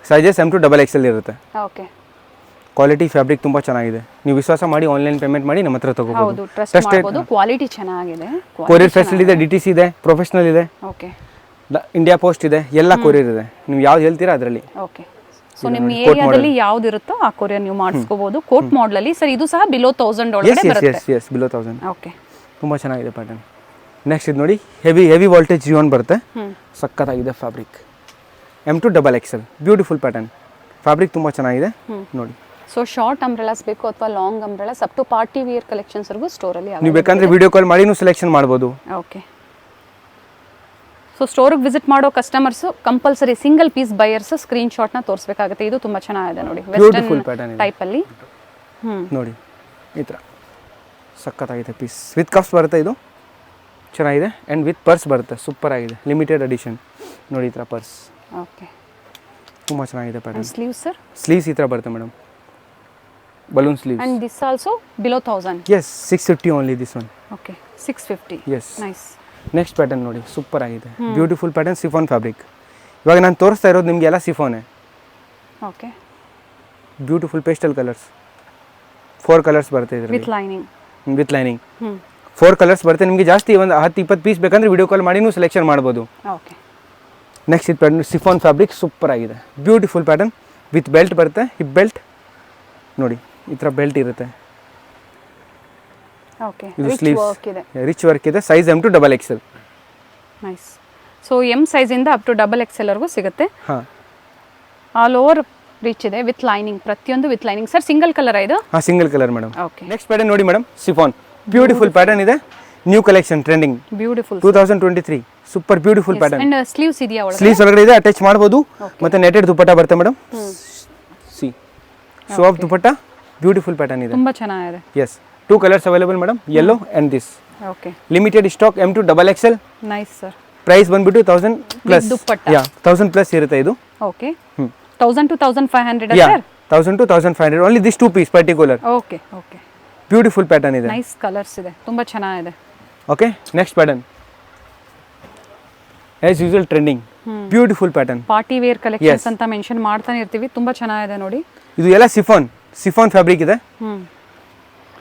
ಸೈಜಸ್ M2 XXL ಇರುತ್ತೆ. ಓಕೆ ಕ್ವಾಲಿಟಿ ಫ್ಯಾಬ್ರಿಕ್ ತುಂಬ ಚೆನ್ನಾಗಿದೆ, ನೀವು ವಿಶ್ವಾಸ ಮಾಡಿ ಆನ್ಲೈನ್ ಪೇಮೆಂಟ್ ಮಾಡಿ ನಮ್ಮ ಹತ್ರ ತಗೋಬಹುದು. ಹೌದು, ಟ್ರಸ್ಟ್ ಮಾಡಬಹುದು, ಕ್ವಾಲಿಟಿ ಚೆನ್ನಾಗಿದೆ. ಕೊರಿಯರ್ ಫೆಸಿಲಿಟಿ ಇದೆ, DTC ಇದೆ, ಪ್ರೊಫೆಷನಲ್ ಇದೆ, ಓಕೆ ಇಂಡಿಯಾ ಪೋಸ್ಟ್ ಇದೆ, ಎಲ್ಲ ಕೊರಿಯರ್ ಇದೆ. ನೀವು ಯಾವ್ದು ಹೇಳ್ತೀರಾ ಅದರಲ್ಲಿ. ಓಕೆ ಸೊ ನಿಮ್ಮ ಏರಿಯಾದಲ್ಲಿ ಯಾವ್ದು ಇರುತ್ತೋ ಆ ಕೊರಿಯರ್ ನೀವು ಮಾಡಿಸ್ಕೋಬಹುದು. ಕೋಟ್ ಮಾಡೆಲ್ ಅಲ್ಲಿ ಸರ್, ಇದು ಸಹ ಬಿಲೋ 1000 ಒಳಗಡೆ ಬರುತ್ತೆ. S below 1000. ಓಕೆ ತುಂಬ ಚೆನ್ನಾಗಿದೆ ಪ್ಯಾಟರ್ನ್. ನೆಕ್ಸ್ಟ್ ಇದು ನೋಡಿ, ಹೆವಿ ವೋಲ್ಟೇಜ್ ರಿಯೋನ್ ಬರುತ್ತೆ, ಸಕ್ಕತ್ತಾಗಿದೆ fabric, M2 XXL, beautiful pattern, fabric ತುಂಬ ಚೆನ್ನಾಗಿದೆ ನೋಡಿ. ಸೊ ಶಾರ್ಟ್ ಅಂಬ್ರೆಲಾಸ್ ಬೇಕು ಅಥವಾ long umbrellas up to party wear collections ವರೆಗೂ ಸ್ಟೋರಲ್ಲಿ ನೀವು ಬೇಕಂದ್ರೆ ವಿಡಿಯೋ ಕಾಲ್ ಮಾಡಿ ಸೆಲೆಕ್ಷನ್ ಮಾಡ್ಬೋದು. ಓಕೆ ಸೊ ಸ್ಟೋರಿಗೆ ವಿಸಿಟ್ ಮಾಡೋ customers compulsory single piece buyers screen ಶಾಟ್ನ ತೋರಿಸಬೇಕಾಗುತ್ತೆ. ಇದು ತುಂಬ ಚೆನ್ನಾಗಿದೆ ನೋಡಿ, ಬ್ಯೂಟಿಫುಲ್ ಪ್ಯಾಟರ್ನ್ ಟೈಪಲ್ಲಿ ನೋಡಿ, ಈ ಥರ ಸಕ್ಕತ್ತಾಗಿದೆ ಪೀಸ್. ವಿತ್ ಕಫ್ಸ್ ಬರುತ್ತೆ, ಇದು ಚೆನ್ನಾಗಿದೆ, ಆ್ಯಂಡ್ ವಿತ್ ಪರ್ಸ್ ಬರುತ್ತೆ, ಸೂಪರ್ ಆಗಿದೆ, ಲಿಮಿಟೆಡ್ ಎಡಿಷನ್ ನೋಡಿ. ಈ ಥರ ಪರ್ಸ್ ಓಕೆ ತುಂಬ ಚೆನ್ನಾಗಿದೆ ಪ್ಯಾಟರ್ನ್. ಸ್ಲೀವ್ಸ್ ಸರ್, ಸ್ಲೀವ್ಸ್ ಈ ಥರ ಬರುತ್ತೆ madam, balloon sleeves. And this also below 1000. Yes 650 only this one. Okay 650. Yes. Nice. Next pattern ನೋಡಿ, ಸೂಪರ್ ಆಗಿದೆ, ಬ್ಯೂಟಿಫುಲ್ ಪ್ಯಾಟರ್ನ್, ಸಿಫಾನ್ ಫ್ಯಾಬ್ರಿಕ್. ಇವಾಗ ನಾನು ತೋರಿಸ್ತಾ ಇರೋದು ನಿಮಗೆ ಎಲ್ಲ ಸಿಫಾನೇ. Okay beautiful pastel colours, 4 colours ಬರುತ್ತೆ ಇದರಲ್ಲಿ, ವಿತ್ ಲೈನಿಂಗ್ 4 ಕಲರ್ಸ್ ಬರುತ್ತೆ. ನಿಮಗೆ ಜಾಸ್ತಿ ಒಂದು 10-20 ಪೀಸ್ ಬೇಕಂದ್ರೆ ವಿಡಿಯೋ ಕಾಲ್ ಮಾಡಿ ನೀವು ಸೆಲೆಕ್ಷನ್ ಮಾಡ್ಬೋದು. ಓಕೆ ನೆಕ್ಸ್ಟ್ ಇದು ಪ್ಯಾಟರ್ನ್ ಸಿಫಾನ್ ಫ್ಯಾಬ್ರಿಕ್, ಸೂಪರ್ ಆಗಿದೆ, ಬ್ಯೂಟಿಫುಲ್ ಪ್ಯಾಟರ್ನ್, ವಿತ್ ಬೆಲ್ಟ್ ಬರುತ್ತೆ, ಹಿಪ್ ಬೆಲ್ಟ್ ನೋಡಿ, ಈ ಥರ ಬೆಲ್ಟ್ ಇರುತ್ತೆ. ಓಕೆ ಇದು ಸ್ಲೀವ್ಸ್ ರಿಚ್ ವರ್ಕ್ ಇದೆ, size M2 XXL. Nice. So M size ಇಂದ ಅಪ್ ಟು XXL ವರೆಗೂ ಸಿಗುತ್ತೆ. ಹಾಂ, ಆಲ್ ಓವರ್ ರಿಚ್ ಇದೆ, ವಿತ್ ಲೈನಿಂಗ್, ಪ್ರತಿಯೊಂದು with lining. Sir single colour ಇದು? ಹಾಂ, single colour madam. Okay next pattern ನೋಡಿ ಮೇಡಮ್, ಸಿಫಾನ್, ಬ್ಯೂಟಿಫುಲ್ ಪ್ಯಾಟರ್ನ್ ಇದೆ, new collection, trending, beautiful 2023, super beautiful pattern. And sleeves ಇದೆಯಾ ಒಳಗೆ? ಸ್ಲೀವ್ಸ್ ಒಳಗಡೆ ಇದೆ, ಅಟ್ಯಾಚ್ ಮಾಡ್ಬೋದು. ಮತ್ತೆ ನೆಟೆಡ್ ದುಪಟ್ಟ ಬರುತ್ತೆ ಮೇಡಮ್, ಸಿ ಸಾಫ್ಟ್ ದುಪಟ್ಟ, ಬ್ಯೂಟಿಫುಲ್ ಪ್ಯಾಟರ್ನ್ ಇದೆ, ತುಂಬಾ ಚೆನ್ನಾಗಿದೆ. Yes 2 colours available madam, yellow and this. Okay limited stock, M2 XXL. Nice sir. Price ಬಂದ್ಬಿಟ್ಟು 1000 ಪ್ಲಸ್, ದುಪಟ್ಟ. ಯಾ 1000 ಪ್ಲಸ್ ಇರುತ್ತೆ ಇದು. Okay 1000 to 1500 yeah sir? 1000 to 1500 only this 2 piece particular. Okay okay beautiful pattern ಇದೆ, ನೈಸ್ ಕಲರ್ಸ್ ಇದೆ, ತುಂಬಾ ಚೆನ್ನಾಗಿದೆ. Okay next pattern as usual trending, beautiful pattern, party wear collections ಅಂತ ಮೆನ್ಷನ್ ಮಾಡ್ತಾನೆ ಇರ್ತೀವಿ, ತುಂಬಾ ಚೆನ್ನಾಗಿದೆ ನೋಡಿ. ಇದು ಎಲ್ಲ ಸಿಫಾನ್ ಫ್ಯಾಬ್ರಿಕ್ ಇದೆ.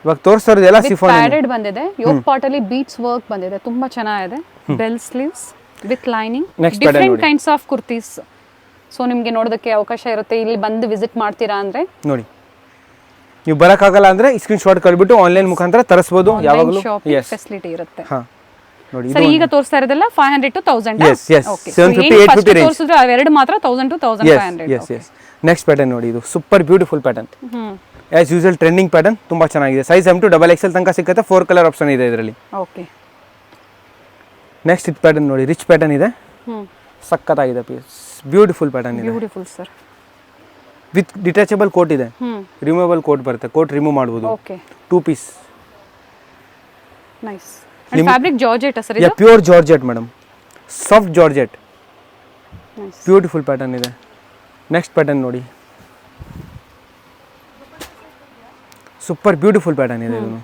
ಇವಾಗ ತೋರಿಸ್ತಾ ಇರೋದು ಎಲ್ಲ ಸಿಫಾನ್ ಪ್ಯಾಡೆಡ್ ಬಂದಿದೆ, ಯೋಗ್ ಪಾರ್ಟ್ ಅಲ್ಲಿ ಬೀಟ್ಸ್ ವರ್ಕ್ ಬಂದಿದೆ, ತುಂಬಾ ಚೆನ್ನಾಗಿದೆ. Bell sleeves with lining, different kinds of kurtis. So ನಿಮಗೆ ನೋಡೋದಕ್ಕೆ ಅವಕಾಶ ಇರುತ್ತೆ, ಇಲ್ಲಿ ಬಂದು ವಿಸಿಟ್ ಮಾಡ್ತೀರಾ ಅಂದ್ರೆ ನೋಡಿ. ನೀವು ಬರಕ್ಕಾಗಲ್ಲ ಅಂದ್ರೆ ಸ್ಕ್ರೀನ್ ಶಾಟ್ ಕಳ್ಬಿಟ್ಟು ಆನ್ಲೈನ್ ಮುಖಾಂತರ ತರಿಸಬಹುದು, ಯಾವಾಗಲೂ ಫೆಸಿಲಿಟಿ ಇರುತ್ತೆ. ಹಾ ನೋಡಿ, ಸರ್ ಈಗ ತೋರಿಸ್ತಾ ಇರೋದೆಲ್ಲ 500 to 1000. yes yes 750 850 ರೇಂಜ್ ತೋರಿಸಿದ್ರೆ ಅವೆರಡು ಮಾತ್ರ 1000 to 1500. yes yes next pattern ನೋಡಿ, ಇದು super beautiful pattern, as usual trending pattern, ತುಂಬಾ ಚೆನ್ನಾಗಿದೆ. ಸೈಜ್ M2 XXL ತನಕ ಸಿಗುತ್ತೆ, 4 ಕಲರ್ ಆಪ್ಷನ್ ಇದೆ ಇದರಲ್ಲಿ. ಓಕೆ ನೆಕ್ಸ್ಟ್ ಇದು ಪ್ಯಾಟರ್ನ್ ನೋಡಿ, ರಿಚ್ ಪ್ಯಾಟರ್ನ್ ಇದೆ, ಸಕ್ಕತ್ತಾಗಿದೆ ಪೀಸ್, ಬ್ಯೂಟಿಫುಲ್ ಪ್ಯಾಟರ್ನ್ ಇದೆ, beautiful sir. With detachable coat ಇದೆ, ರಿಮೂವಬಲ್ ಕೋಟ್ ಬರುತ್ತೆ, ಕೋಟ್ ರಿಮೂವ್ ಮಾಡಬಹುದು. Okay 2 piece. Nice. And fabric georgette sir ಇದು? Pure georgette madam, soft georgette, nice, beautiful pattern ಇದೆ. ನೆಕ್ಸ್ಟ್ ಪ್ಯಾಟರ್ನ್ ನೋಡಿ, ಸೂಪರ್ ಬ್ಯೂಟಿಫುಲ್ ಪ್ಯಾಟರ್ನ್ ಇದೆ, ಇದು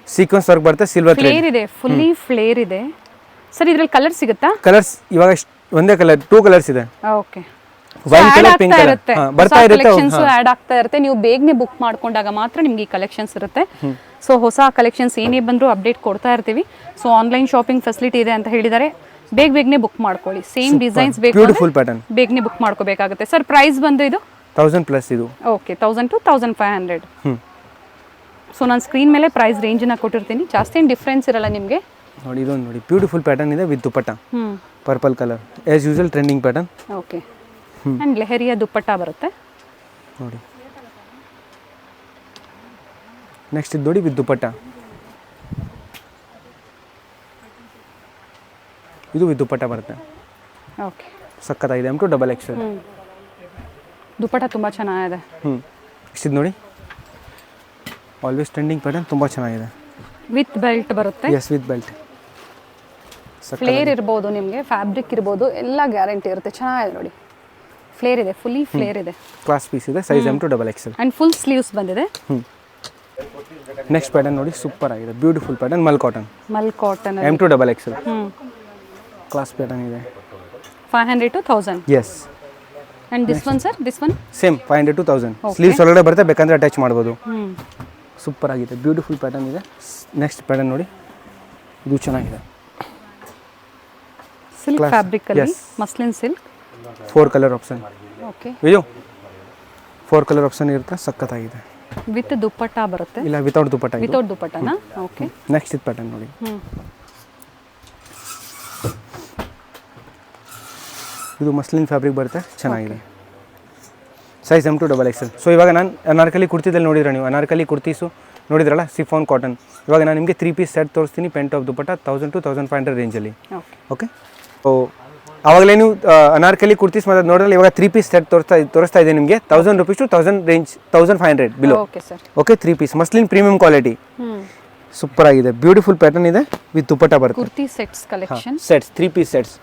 ಸೀಕ್ವೆನ್ಸ್ ವರ್ಕ್ ಬರುತ್ತೆ, ಸಿಲ್ವರ್ ಥ್ರೆಡ್. ಫ್ಲೇರ್ ಇದೆ, ಫುಲ್ಲಿ ಫ್ಲೇರ್ ಇದೆ ಸರ್. ಇದ್ರಲ್ಲಿ ಕಲರ್ ಸಿಗುತ್ತಾ? ಕಲರ್ಸ್ ಇವಾಗ ಒಂದೇ ಕಲರ್, 2 ಕಲರ್ಸ್ ಇದೆ. Okay, wine colour, pink colour ಬರ್ತಾ ಇರುತ್ತೆ. ಕಲೆಕ್ಷನ್ಸ್ ಆಡ್ ಆಗ್ತಾ ಇರುತ್ತೆ. ನೀವು ಬೇಗನೆ ಬುಕ್ ಮಾಡ್ಕೊಂಡಾಗ ಮಾತ್ರ ನಿಮ್ಗೆ ಈ ಕಲೆಕ್ಷನ್ಸ್ ಇರುತ್ತೆ. ಸೊ ಹೊಸ ಕಲೆಕ್ಷನ್ಸ್ ಏನೇ ಬಂದರೂ ಅಪ್ಡೇಟ್ ಕೊಡ್ತಾ ಇರ್ತೀವಿ. ಸೊ ಆನ್ಲೈನ್ ಶಾಪಿಂಗ್ ಫೆಸಿಲಿಟಿ ಇದೆ ಅಂತ ಹೇಳಿದ್ದಾರೆ. ಬೇಗನೆ ಬುಕ್ ಮಾಡ್ಕೊಳ್ಳಿ. ಸೇಮ್ ಡಿಸೈನ್ಸ್ ಬೇಕು, ಬ್ಯೂಟಿಫುಲ್ ಪ್ಯಾಟರ್ನ್, ಬೇಗನೆ ಬುಕ್ ಮಾಡ್ಕೋಬೇಕಾಗುತ್ತೆ. ಸರ್ ಪ್ರೈಸ್ ಬಂದು ಇದು 1000 ಪ್ಲಸ್ ಇದು. Okay, 1000 to 1500. ಸೊ ನಾನು ಸ್ಕ್ರೀನ್ ಮೇಲೆ ಪ್ರೈಸ್ ರೇಂಜನ್ನ ಕೊಟ್ಟಿರ್ತೀನಿ. ಜಾಸ್ತಿ ಏನು ಡಿಫ್ರೆನ್ಸ್ ಇರಲ್ಲ ನಿಮಗೆ. ನೋಡಿ ಇದೊಂದು ನೋಡಿ ಬ್ಯೂಟಿಫುಲ್ ಪ್ಯಾಟರ್ನ್ ಇದೆ with dupatta, purple colour as usual trending pattern. Okay, and leheriya dupatta ಬರುತ್ತೆ ನೋಡಿ. ನೆಕ್ಸ್ಟ್ ಇದು ನೋಡಿ ವಿತ್ ದುಪಟ್ಟ, ಇದು ವಿತ್ ದುಪಟ್ಟ ಬರುತ್ತೆ. ಓಕೆ, ಸಕ್ಕತ್ತಾಗಿದೆ. M2 XXL. ದುಪ್ಪಟ್ಟ ತುಂಬ ಚೆನ್ನಾಗಿದೆ. ನೆಕ್ಸ್ಟ್ ಇದು ನೋಡಿ ಆಲ್ವೇಸ್ ಟ್ರೆಂಡಿಂಗ್ ಪ್ಯಾಟರ್ನ್, ತುಂಬ ಚೆನ್ನಾಗಿದೆ. ವಿತ್ ಬೆಲ್ಟ್ ಬರುತ್ತೆ. Yes, with belt. ಫ್ಲೇರ್ ಇರ್ಬೋದು, ನಿಮಗೆ ಫ್ಯಾಬ್ರಿಕ್ ಇರ್ಬೋದು, ಎಲ್ಲ ಗ್ಯಾರಂಟಿ ಇರುತ್ತೆ. ಚೆನ್ನಾಗಿದೆ ನೋಡಿ, ಫ್ಲೇರ್ ಇದೆ, ಫುಲ್ಲಿ ಫ್ಲೇರ್ ಇದೆ. ಕ್ಲಾಸ್ ಪೀಸ್ ಇದೆ, size M2 XXL. And full sleeves ಬಂದಿದೆ. ನೆಕ್ಸ್ಟ್ ಪ್ಯಾಟರ್ನ್ ನೋಡಿ ಸೂಪರ್ ಆಗಿದೆ, beautiful pattern, mul cotton M2 XXL. Class pattern ಇದೆ. 500 to 1000. Yes. And this one sir, this one same 500 to 1000. Sleeves ಒಳಗಡೆ ಬರುತ್ತೆ, ಬೇಕಂದ್ರೆ ಅಟ್ಯಾಚ್ ಮಾಡ್ಬೋದು. ಸೂಪರ್ ಆಗಿದೆ, ಬ್ಯೂಟಿಫುಲ್ ಪ್ಯಾಟರ್ನ್ ಇದೆ. ನೆಕ್ಸ್ಟ್ ಪ್ಯಾಟರ್ನ್ ನೋಡಿ, ಇದು ಚೆನ್ನಾಗಿದೆ. ಸಿಲ್ಕ್ ಫ್ಯಾಬ್ರಿಕ್ ಅಲ್ಲಿ, muslin silk. 4 colour option. Okay, ಇದು 4 ಕಲರ್ ಆಪ್ಷನ್ ಇರುತ್ತೆ, ಸಕ್ಕತ್ತಾಗಿದೆ. ವಿತ್ ದುಪ್ಪಟ್ಟ ಬರುತ್ತೆ. ಇಲ್ಲ, ವಿತೌಟ್ ದುಪಟ್ಟ. ವಿತೌಟ್ ದುಪ್ಪಟ್ಟನಾ? ಓಕೆ. ನೆಕ್ಸ್ಟ್ ಇದು ಪ್ಯಾಟರ್ನ್ ನೋಡಿ, ಇದು ಮಸ್ಲಿನ್ ಫ್ಯಾಬ್ರಿಕ್ ಬರುತ್ತೆ, ಚೆನ್ನಾಗಿದೆ. Size M2 XXL. ಸೊ ಇವಾಗ ನಾನು ಅನಾರ್ಕಲಿ ಕುರ್ತಿದಲ್ಲಿ ನೋಡಿದ್ರೆ, ನೀವು ಅನಾರ್ಕಲಿ ಕುರ್ತೀಸು ನೋಡಿದ್ರಲ್ಲ, ಸಿಫಾನ್ ಕಾಟನ್. ಇವಾಗ ನಾನು ನಿಮಗೆ 3 ಪೀಸ್ ಸೆಟ್ ತೋರಿಸ್ತೀನಿ, ಪೆನ್ ಟಾಪ್ ದುಪಟ್ಟ 1000 to 1500 ರೇಂಜಲ್ಲಿ. ಓಕೆ, ಸೊ ಆವಾಗಲೇ ನೀವು ಅನಾರ್ಕಲಿ ಕುರ್ತೀಸ್ ಮತ್ತು ನೋಡಿದ್ರೆ, ಇವಾಗ 3 ಪೀಸ್ ಸೆಟ್ ತೋರಿಸ್ತಾ ಇದೆ ನಿಮಗೆ 1000 rupees to 1000 range, 1500 below. Okay sir. Okay, 3 piece muslin premium quality, super ಆಗಿದೆ, ಬ್ಯೂಟಿಫುಲ್ ಪ್ಯಾಟರ್ನ್ ಇದೆ ವಿತ್ ದುಪಟ್ಟ ಬರುತ್ತೆ. Kurti sets collection, sets 3 piece sets,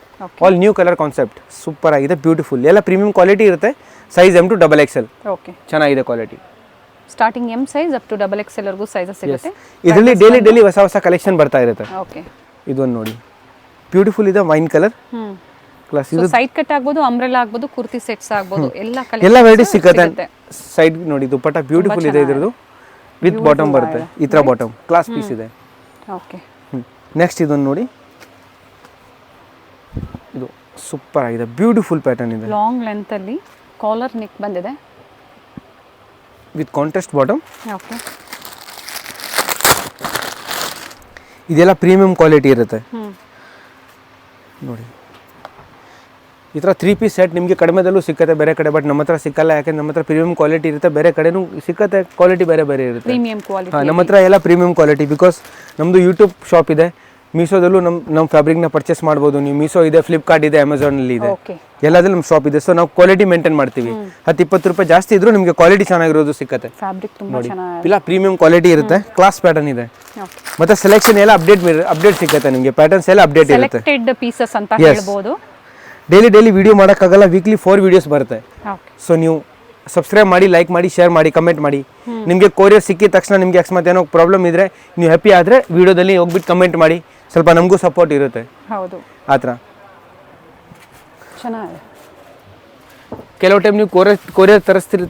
all new colour concept, super ಆಗಿದೆ, ಬ್ಯೂಟಿಫುಲ್, ಎಲ್ಲ ಪ್ರೀಮಿಯಂ ಕ್ವಾಲಿಟಿ ಇರುತ್ತೆ. ಸೈಜ್ M2 XXL. ಓಕೆ, ಚೆನ್ನಾಗಿದೆ quality. Starting M size up to XXL ವರೆಗೂ ಸೈಜಸ್ ಸಿಗುತ್ತೆ. ಇದರಲ್ಲಿ ಡೈಲಿ ಹೊಸ ಹೊಸ ಕಲೆಕ್ಷನ್ ಬರ್ತಾ ಇರುತ್ತೆ. ಓಕೆ, ಇದೊಂದು ನೋಡಿ ಬ್ಯೂಟಿಫುಲ್ ಇದೆ, ವೈನ್ ಕಲರ್. ಕ್ಲಾಸ್ ಇದು ಸೈಡ್ ಕಟ್ ಆಗ್ಬೋದು, ಅಂಬ್ರೆಲಾ ಆಗ್ಬೋದು, ಕುರ್ತಿ ಸೆಟ್ಸ್ ಆಗ್ಬೋದು, ಎಲ್ಲ ಎಲ್ಲ ವೆರೈಟೀಸ್ ಸಿಗುತ್ತೆ. ಸೈಡ್ ನೋಡಿ ದುಪಟ್ಟ ಬ್ಯೂಟಿಫುಲ್ ಇದೆ, ಇದ್ರದ್ದು ವಿತ್ ಬಾಟಮ್ ಬರುತ್ತೆ, ಈ ಥರ ಬಾಟಮ್. ಕ್ಲಾಸ್ ಪೀಸ್ ಇದೆ. ಓಕೆ, ನೆಕ್ಸ್ಟ್ ಇದೊಂದು ನೋಡಿ, ಇದು ಸೂಪರ್ ಆಗಿದೆ, ಬ್ಯೂಟಿಫುಲ್ ಪ್ಯಾಟರ್ನ್ ಇದೆ. ಲಾಂಗ್ ಲೆಂತ್ ಅಲ್ಲಿ ಕಾಲರ್ ನೆಕ್ ಬಂದಿದೆ ವಿತ್ ಕಾಂಟ್ರಾಸ್ಟ್ ಬಾಟಮ್. ಓಕೆ, ಇದೆಲ್ಲ ಪ್ರೀಮಿಯಂ ಕ್ವಾಲಿಟಿ ಇರುತ್ತೆ ನೋಡಿ. ಈ ಥರ 3 ಪೀಸ್ ಸೆಟ್ ನಿಮಗೆ ಕಡಿಮೆದಲ್ಲೂ ಸಿಕ್ಕತ್ತೆ ಬೇರೆ ಕಡೆ, ಬಟ್ ನಮ್ಮ ಹತ್ರ ಸಿಕ್ಕಲ್ಲ. ಯಾಕೆಂದ್ರೆ ನಮ್ಮ ಹತ್ರ ಪ್ರೀಮಿಯಂ ಕ್ವಾಲಿಟಿ ಇರುತ್ತೆ, ಬೇರೆ ಕಡೆನೂ ಸಿಕ್ಕತ್ತೆ, ಕ್ವಾಲಿಟಿ ಬೇರೆ ಬೇರೆ ಇರುತ್ತೆ. Premium quality. ಹಾಂ, ನಮ್ಮ ಹತ್ರ ಎಲ್ಲ ಪ್ರೀಮಿಯಂ ಕ್ವಾಲಿಟಿ. ಬಿಕಾಸ್ ನಮ್ಮದು ಯೂಟ್ಯೂಬ್ ಶಾಪ್ ಇದೆ, ಮೀಶೋದಲ್ಲೂ ನಮ್ಮ ಫ್ಯಾಬ್ರಿಕ್ನ ಪರ್ಚೇಸ್ ಮಾಡ್ಬೋದು ನೀವು. ಮೀಶೋ ಇದೆ, ಫ್ಲಿಪ್ಕಾರ್ಟ್ ಇದೆ, ಅಮೆಝಾನಲ್ಲಿ ಇದೆ, ಎಲ್ಲದಲ್ಲೂ ನಮ್ಮ ಶಾಪ್ ಇದೆ. ಸೊ ನಾವು ಕ್ವಾಲಿಟಿ ಮೇಂಟೈನ್ ಮಾಡ್ತೀವಿ. 10-20 ರೂಪಾಯಿ ಜಾಸ್ತಿ ಇದ್ರೂ ನಿಮಗೆ ಕ್ವಾಲಿಟಿ ಚೆನ್ನಾಗಿರೋದು ಸಿಕ್ಕತ್ತೆ. ಫ್ಯಾಬ್ರಿಕ್ ತುಂಬಾ ಚೆನ್ನಾಗಿದೆ, ಇಲ್ಲ ಪ್ರೀಮಿಯಂ ಕ್ವಾಲಿಟಿ ಇರುತ್ತೆ, ಕ್ಲಾಸ್ ಪ್ಯಾಟರ್ನ್ ಇದೆ. ಮತ್ತೆ ಸೆಲೆಕ್ಷನ್ ಎಲ್ಲ ಅಪ್ಡೇಟ್ ಸಿಕ್ಕತ್ತೆ ನಿಮಗೆ, ಪ್ಯಾಟರ್ನ್ಸ್ ಎಲ್ಲ ಅಪ್ಡೇಟ್ ಇರುತ್ತೆ. ಸೆಲೆಕ್ಟೆಡ್ ಪೀಸಸ್ ಅಂತ ಹೇಳ್ಬೋದು. ಡೈಲಿ ವಿಡಿಯೋ ಮಾಡೋಕ್ಕಾಗಲ್ಲ, ವೀಕ್ಲಿ 4 ವಿಡಿಯೋಸ್ ಬರುತ್ತೆ. ಸೊ ನೀವು ಸಬ್ಸ್ಕ್ರೈಬ್ ಮಾಡಿ, ಲೈಕ್ ಮಾಡಿ, ಶೇರ್ ಮಾಡಿ, ಕಮೆಂಟ್ ಮಾಡಿ. ನಿಮಗೆ ಕೊರಿಯರ್ ಸಿಕ್ಕಿದ ತಕ್ಷಣ ನಿಮಗೆ ಅಕಸ್ಮಾತ್ ಏನೋ ಪ್ರಾಬ್ಲಮ್ ಇದ್ದರೆ, ನೀವು ಹ್ಯಾಪಿ ಆದರೆ ವಿಡಿಯೋದಲ್ಲಿ ಹೋಗ್ಬಿಟ್ಟು ಕಮೆಂಟ್ ಮಾಡಿ, ಸ್ವಲ್ಪ ನಮಗೂ ಸಪೋರ್ಟ್ ಇರುತ್ತೆ. ಹೌದು, ಆ ಥರ ಚೆನ್ನಾಗಿದೆ. ಕೆಲವು ಟೈಮ್ ನೀವು ಕೊರಿಯರ್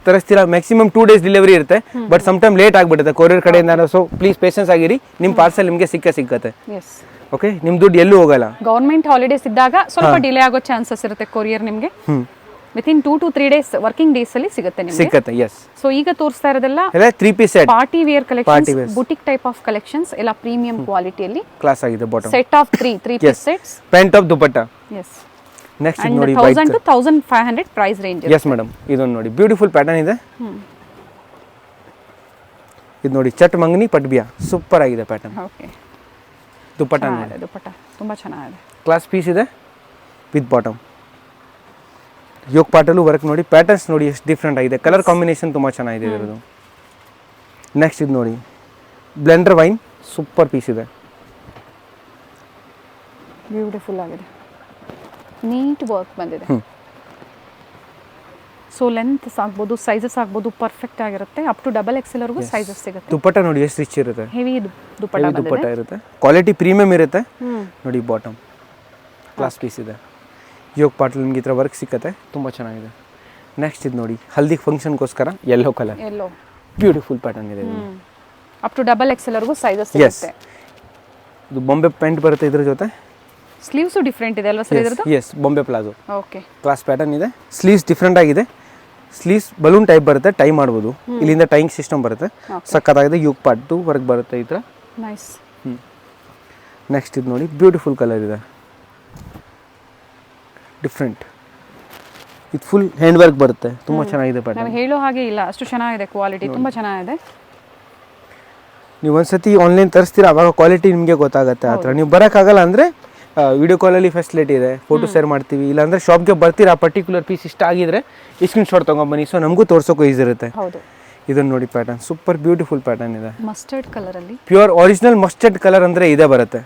ತರಿಸ್ತೀರಾ, ಮ್ಯಾಕ್ಸಿಮಮ್ 2 days ಡೆಲಿವರಿ ಇರುತ್ತೆ, ಬಟ್ ಸಮ್ ಟೈಮ್ ಲೇಟ್ ಆಗಿಬಿಡುತ್ತೆ ಕೊರಿಯರ್ ಕಡೆಯಿಂದ. ಸೊ ಪ್ಲೀಸ್ ಪೇಷನ್ಸ್ ಆಗಿರಿ, ನಿಮ್ಮ ಪಾರ್ಸಲ್ ನಿಮಗೆ ಸಿಕ್ಕತ್ತೆ. ಎಸ್, ಓಕೆ, ನಿಮ್ಮ ದುಡ್ಡು ಎಲ್ಲೂ ಹೋಗಲ್ಲ. ಗೌರ್ಮೆಂಟ್ ಹಾಲಿಡೇಸ್ ಇದ್ದಾಗ ಸ್ವಲ್ಪ ಡಿಲೇ ಆಗೋ ಚಾನ್ಸಸ್ ಇರುತ್ತೆ ಕೊರಿಯರ್ ನಿಮಗೆ. Within 2 to 3 days working days ಅಲ್ಲಿ ಸಿಗುತ್ತೆ ನಿಮಗೆ. ಸಿಕ್ಕತ್ತೆ, ಎಸ್. ಸೊ ಈಗ ತೋರಿಸ್ತಾ ಇರೋದೆಲ್ಲ 3 piece set, party wear collections, boutique type of collections, ಎಲ್ಲ ಪ್ರೀಮಿಯಂ ಕ್ವಾಲಿಟಿಯಲ್ಲಿ. ಕ್ಲಾಸ್ ಆಗಿದೆ. Bottom set of 3 piece sets, pant top dupatta. Yes. Next ಇದು ನೋಡಿ, 1000 to 1500 price range. Yes madam, ಇದೊಂದು ನೋಡಿ ಬ್ಯೂಟಿಫುಲ್ ಪ್ಯಾಟರ್ನ್ ಇದೆ. ಇದು ನೋಡಿ ಚಟ್ ಮಂಗನಿ ಪಟ್ಬಿಯಾ, ಸೂಪರ್ ಆಗಿದೆ ಪ್ಯಾಟರ್ನ್. ಓಕೆ, ದುಪಟ್ಟ ತುಂಬಾ ಚೆನ್ನಾಗಿದೆ. ಕ್ಲಾಸ್ ಪೀಸ್ ಇದೆ ವಿತ್ ಬಾಟಮ್. ಯೋಗ್ ಪಾಟಲ್ಲೂ ವರ್ಕ್ ನೋಡಿ, ಪ್ಯಾಟರ್ನ್ಸ್ ನೋಡಿ ಎಷ್ಟು ಡಿಫ್ರೆಂಟ್ ಆಗಿದೆ, ಕಲರ್ ಕಾಂಬಿನೇಷನ್ ತುಂಬ ಚೆನ್ನಾಗಿದೆ ಇರೋದು. ನೆಕ್ಸ್ಟ್ ಇದು ನೋಡಿ ಬ್ಲೆಂಡರ್ ವೈನ್, ಸೂಪರ್ ಪೀಸ್ ಇದೆ, ಬ್ಯೂಟಿಫುಲ್ ಆಗಿದೆ, ನೀಟ್ ವರ್ಕ್ ಬಂದಿದೆ. ಸೊ ಲೆಂತ್ ಆಗ್ಬೋದು ಸೈಜಸ್ ಆಗ್ಬೋದು ಪರ್ಫೆಕ್ಟ್ ಆಗಿರುತ್ತೆ. ಅಪ್ ಟು ಡಬಲ್ ಎಕ್ಸೆಲ್ ವರೆಗೂ ಸೈಜಸ್ ಸಿಗುತ್ತೆ. ದುಪ್ಪಟ್ಟ ನೋಡಿ ಎಷ್ಟು ರಿಚ್ ಇರುತ್ತೆ, ಹೆವಿ ದುಪ್ಪಟ್ಟ ಹೆವಿ ದುಪ್ಪಟ್ಟ ಇರುತ್ತೆ, ಕ್ವಾಲಿಟಿ ಪ್ರೀಮಿಯಂ ಇರುತ್ತೆ. ಹ್ಮ್ ನೋಡಿ ಬಾಟಮ್ ಕ್ಲಾಸ್ ಪೀಸ್ ಇದೆ, ಯೋಗ್ ಪಾರ್ಟಲ್ಲಿ ನಿಮ್ಗೆ ಈ ಥರ ವರ್ಕ್ ಸಿಕ್ಕತ್ತೆ, ತುಂಬ ಚೆನ್ನಾಗಿದೆ. ನೆಕ್ಸ್ಟ್ ಇದು ನೋಡಿ ಹಲ್ದಿ ಫಂಕ್ಷನ್ಗೋಸ್ಕರ ಯೆಲ್ಲೋ ಕಲರ್, ಎಲ್ಲೋ ಬ್ಯೂಟಿಫುಲ್ ಪ್ಯಾಟರ್ನ್ ಇದೆ. ಅಪ್ ಟು ಡಬಲ್ ಎಕ್ಸೆಲ್ ವರೆಗೂ ಸೈಜಸ್ ಎಸ್, ಸಿಗುತ್ತೆ. ಇದು ಬೊಂಬೆ ಪ್ಯಾಂಟ್ ಬರುತ್ತೆ ಇದ್ರ ಜೊತೆ. ಸ್ಲೀವ್ಸು ಡಿಫ್ರೆಂಟ್ ಇದೆ ಅಲ್ವಾ ಸರ್ ಇದ್ರದ್ದು? ಎಸ್, ಬೊಂಬೆ ಪ್ಲಾಜೋ ಓಕೆ. ಕ್ಲಾಸ್ ಪ್ಯಾಟರ್ನ್ ಇದೆ. ಸ್ಲೀವ್ಸ್ ಡಿಫ್ರೆಂಟ್ ಆಗಿದೆ, ಸ್ಲೀವ್ಸ್ ಬಲೂನ್ ಟೈಪ್ ಬರುತ್ತೆ, ಟೈ ಮಾಡ್ಬೋದು. ಇಲ್ಲಿಂದ ಟೈಂಗ್ ಸಿಸ್ಟಮ್ ಬರುತ್ತೆ, ಸಕ್ಕತ್ತಾಗಿದೆ. ಯೂಕ್ ಪಾರ್ಟ್ ವರ್ಕ್ ಬರುತ್ತೆ ಈ ಥರ. ನೈಸ್. ನೆಕ್ಸ್ಟ್ ಇದು ನೋಡಿ ಬ್ಯೂಟಿಫುಲ್ ಕಲರ್ ಇದೆ, ಡಿಫ್ರೆಂಟ್. ಇದು ಫುಲ್ ಹ್ಯಾಂಡ್ ವರ್ಕ್ ಬರುತ್ತೆ, ತುಂಬ ಚೆನ್ನಾಗಿದೆ ಪ್ಯಾಟರ್ನ್. ನಾವು ಹೇಳೋ ಹಾಗೆ ಇಲ್ಲ, ಅಷ್ಟು ಚೆನ್ನಾಗಿದೆ ಕ್ವಾಲಿಟಿ, ತುಂಬ ಚೆನ್ನಾಗಿದೆ. ನೀವು ಒಂದ್ಸತಿ ಆನ್ಲೈನ್ ತರಿಸ್ತೀರಾ ಅವಾಗ ಕ್ವಾಲಿಟಿ ನಿಮಗೆ ಗೊತ್ತಾಗುತ್ತೆ. ಆ ಥರ ನೀವು ಬರೋಕ್ಕಾಗಲ್ಲ ಅಂದರೆ ವಿಡಿಯೋ ಕಾಲಲ್ಲಿ ಫೆಸಿಲಿಟಿ ಇದೆ, ಫೋಟೋ ಶೇರ್ ಮಾಡ್ತೀವಿ. ಇಲ್ಲಾಂದರೆ ಶಾಪ್ಗೆ ಬರ್ತೀರಾ, ಪರ್ಟಿಕ್ಯುಲರ್ ಪೀಸ್ ಇಷ್ಟ ಆಗಿದ್ರೆ ಸ್ಕ್ರೀನ್ ಶಾಟ್ ತೊಗೊಂಬನ್ನಿ, ಸೊ ನಮಗೂ ತೋರ್ಸೋಕ್ಕೂ ಈಸಿ ಇರುತ್ತೆ. ಹೌದು. ಇದನ್ನು ನೋಡಿ ಪ್ಯಾಟರ್ನ್ ಸೂಪರ್ ಬ್ಯೂಟಿಫುಲ್ ಪ್ಯಾಟರ್ನ್ ಇದೆ, ಮಸ್ಟರ್ಡ್ ಕಲರಲ್ಲಿ ಪ್ಯೂರ್ ಒರಿಜಿನಲ್ ಮಸ್ಟರ್ಡ್ ಕಲರ್ ಅಂದರೆ ಇದೇ ಬರುತ್ತೆ.